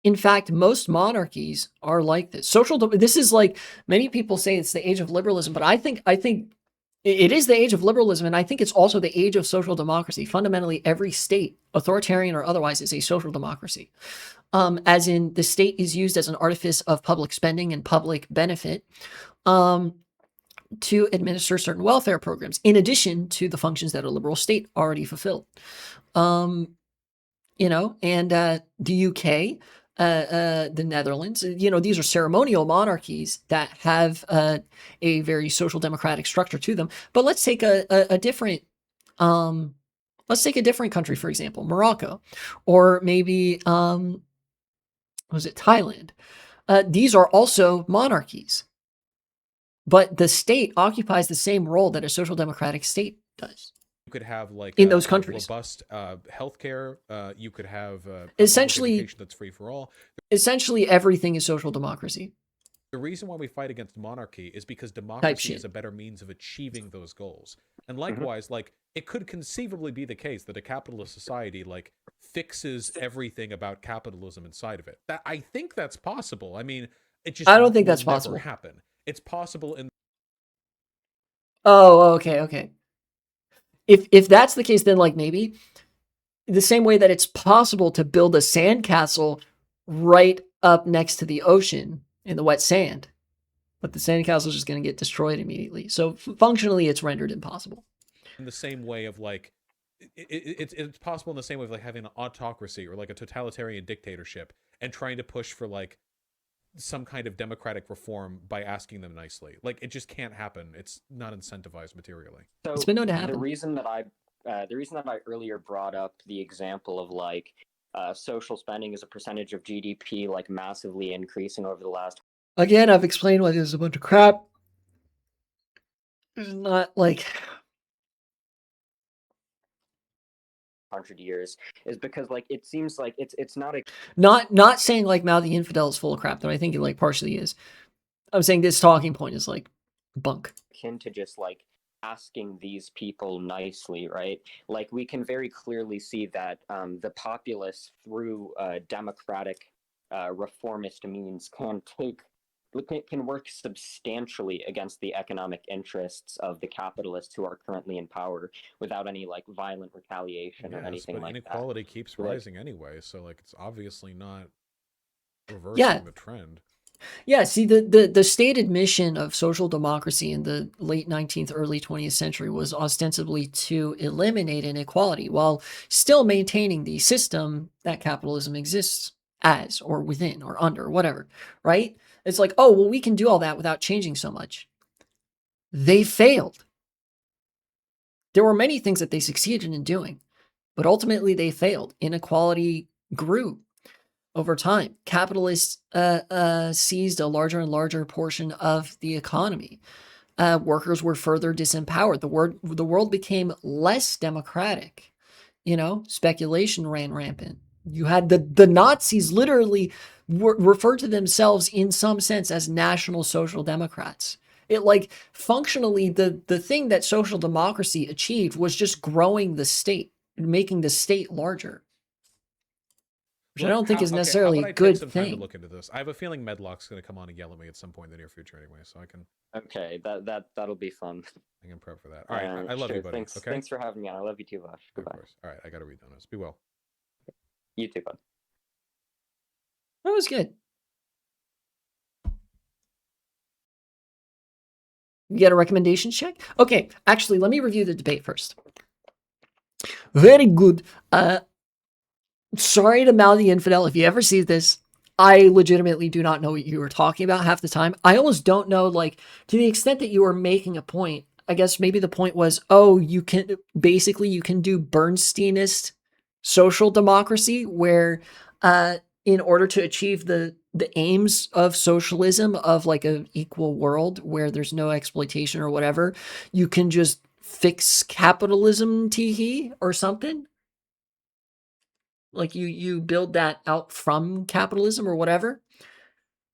In fact, most monarchies are like this. This is many people say it's the age of liberalism, but I think it is the age of liberalism, and I think it's also the age of social democracy. Fundamentally, every state, authoritarian or otherwise, is a social democracy. As in, the state is used as an artifice of public spending and public benefit to administer certain welfare programs, in addition to the functions that a liberal state already fulfilled. And the UK, the Netherlands, these are ceremonial monarchies that have a very social democratic structure to them. But let's take a different country, for example, Morocco, or maybe was it Thailand? These are also monarchies, but the state occupies the same role that a social democratic state does. You could have in those countries robust healthcare. You could have essentially education that's free for all. Essentially, everything is social democracy. The reason why we fight against monarchy is because democracy is a better means of achieving those goals. And likewise, it could conceivably be the case that a capitalist society fixes everything about capitalism inside of it. That I think that's possible. I mean, I don't think that's possible. Happen. It's possible in. Oh, okay. If that's the case, then maybe the same way that it's possible to build a sandcastle right up next to the ocean in the wet sand, but the sandcastle is just going to get destroyed immediately. So functionally, it's rendered impossible. In the same way of it's possible in the same way of having an autocracy or a totalitarian dictatorship and trying to push for some kind of democratic reform by asking them nicely. It just can't happen. It's not incentivized materially. So it's been known to happen. The reason that I earlier brought up the example of social spending as a percentage of GDP massively increasing over the last. Again, I've explained why this is a bunch of crap. It's not 100 years is because it seems like it's not a not saying Mouthy Infidel is full of crap, though I think it partially is. I'm saying this talking point is bunk. Akin to just asking these people nicely, right? We can very clearly see that the populace through democratic reformist means can work substantially against the economic interests of the capitalists who are currently in power without any violent retaliation or anything like that. Inequality keeps rising anyway, so it's obviously not reversing the trend. Yeah, see, the stated mission of social democracy in the late 19th, early 20th century was ostensibly to eliminate inequality while still maintaining the system that capitalism exists as, or within, or under, whatever, right? It's we can do all that without changing so much. They failed. There were many things that they succeeded in doing, but ultimately they failed. Inequality grew over time. Capitalists seized a larger and larger portion of the economy. Workers were further disempowered. The world became less democratic. Speculation ran rampant. You had the Nazis literally refer to themselves in some sense as National Social Democrats. It functionally the thing that social democracy achieved was just growing the state. making the state larger, which I Look, don't think is how necessarily about a I good take some time to thing. look into this? I have a feeling Medlock's going to come on and yell at me at some point in the near future anyway, so I can Okay, that'll be fun. prep for that. All right, I love Sure. you, buddy. Thanks. Okay, Thanks for having me on. I love you too, Vaush. of Goodbye. course. All right, I got to read those. Be well. You too, bud. That was good. You get a recommendation check? Okay, actually, let me review the debate first. Very good. Sorry to Mouthy Infidel. If you ever see this, I legitimately do not know what you were talking about half the time. I almost don't know, like, to the extent that you were making a point. I guess maybe the point was, oh, you can do Bernsteinist social democracy, where in order to achieve the aims of socialism, of like an equal world where there's no exploitation or whatever, you can just fix capitalism, teehee, or something. Like you build that out from capitalism or whatever,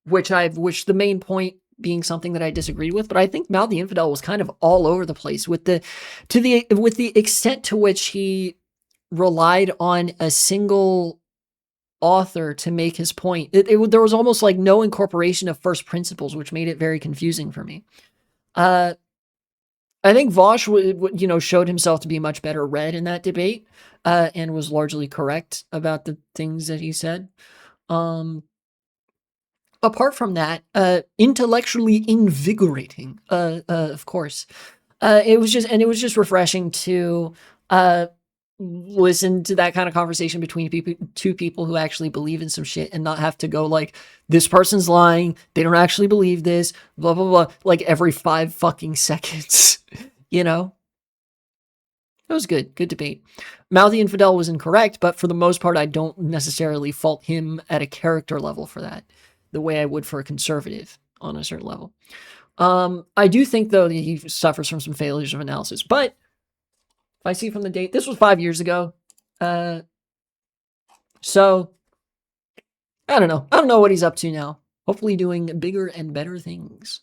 which the main point being something that I disagreed with, but I think Mouthy Infidel was kind of all over the place with the extent to which he relied on a single author to make his point. There was almost like no incorporation of first principles, which made it very confusing for me. I think Vaush showed himself to be much better read in that debate, and was largely correct about the things that he said. Apart from that, intellectually invigorating, of course. It was just refreshing to listen to that kind of conversation between two people who actually believe in some shit and not have to go like, this person's lying, they don't actually believe this, blah, blah, blah, like every 5 fucking seconds, you know? It was good debate. Mouthy Infidel was incorrect, but for the most part, I don't necessarily fault him at a character level for that, the way I would for a conservative on a certain level. I do think, though, that he suffers from some failures of analysis, but if I see from the date, this was 5 years ago. So I don't know. I don't know what he's up to now. Hopefully doing bigger and better things.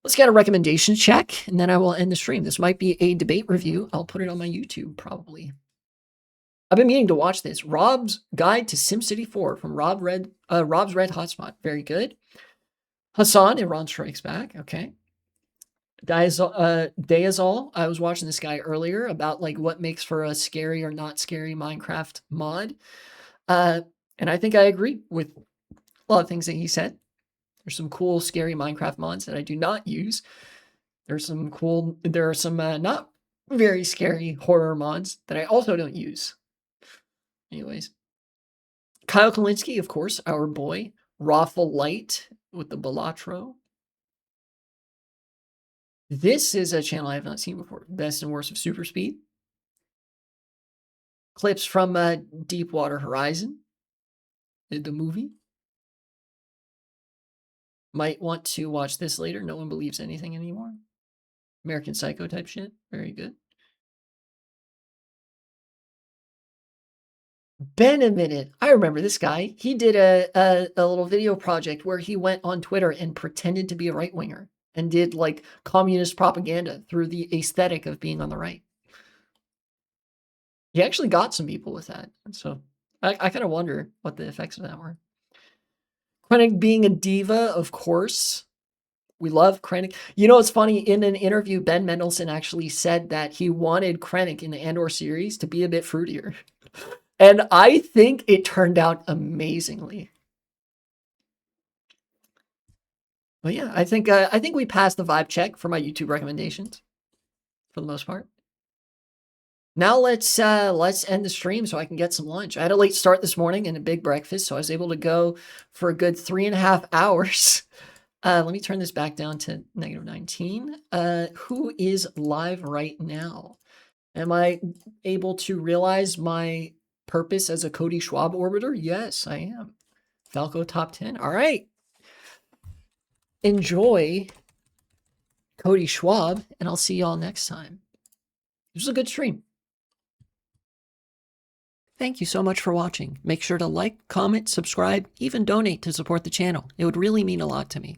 Let's get a recommendation check, and then I will end the stream. This might be a debate review. I'll put it on my YouTube, probably. I've been meaning to watch this. Rob's Guide to SimCity 4 from Rob's Red Hotspot. Very good. Hassan, Iran Strikes Back. Okay. Dayazal, I was watching this guy earlier about like what makes for a scary or not scary Minecraft mod. And I think I agree with a lot of things that he said. There's some cool, scary Minecraft mods that I do not use. There are some not very scary horror mods that I also don't use. Anyways. Kyle Kalinske, of course, our boy. Rawful Light with the Balatro. This is a channel I have not seen before. Best and Worst of Super Speed. Clips from Deepwater Horizon, the movie. Might want to watch this later. No one believes anything anymore. American Psycho type shit. Very good. Ben a minute. I remember this guy. He did a little video project where he went on Twitter and pretended to be a right-winger and did like communist propaganda through the aesthetic of being on the right. He actually got some people with that. So I kind of wonder what the effects of that were. Krennic being a diva, of course. We love Krennic. You know, it's funny. In an interview, Ben Mendelsohn actually said that he wanted Krennic in the Andor series to be a bit fruitier. And I think it turned out amazingly. But yeah, I think we passed the vibe check for my YouTube recommendations for the most part. Now let's end the stream so I can get some lunch. I had a late start this morning and a big breakfast, so I was able to go for a good 3.5 hours. Let me turn this back down to -19. Who is live right now? Am I able to realize my purpose as a Cody Schwab orbiter? Yes, I am. Falco top 10. All right. Enjoy Cody Schwab, and I'll see y'all next time. This was a good stream. Thank you so much for watching. Make sure to like, comment, subscribe, even donate to support the channel. It would really mean a lot to me.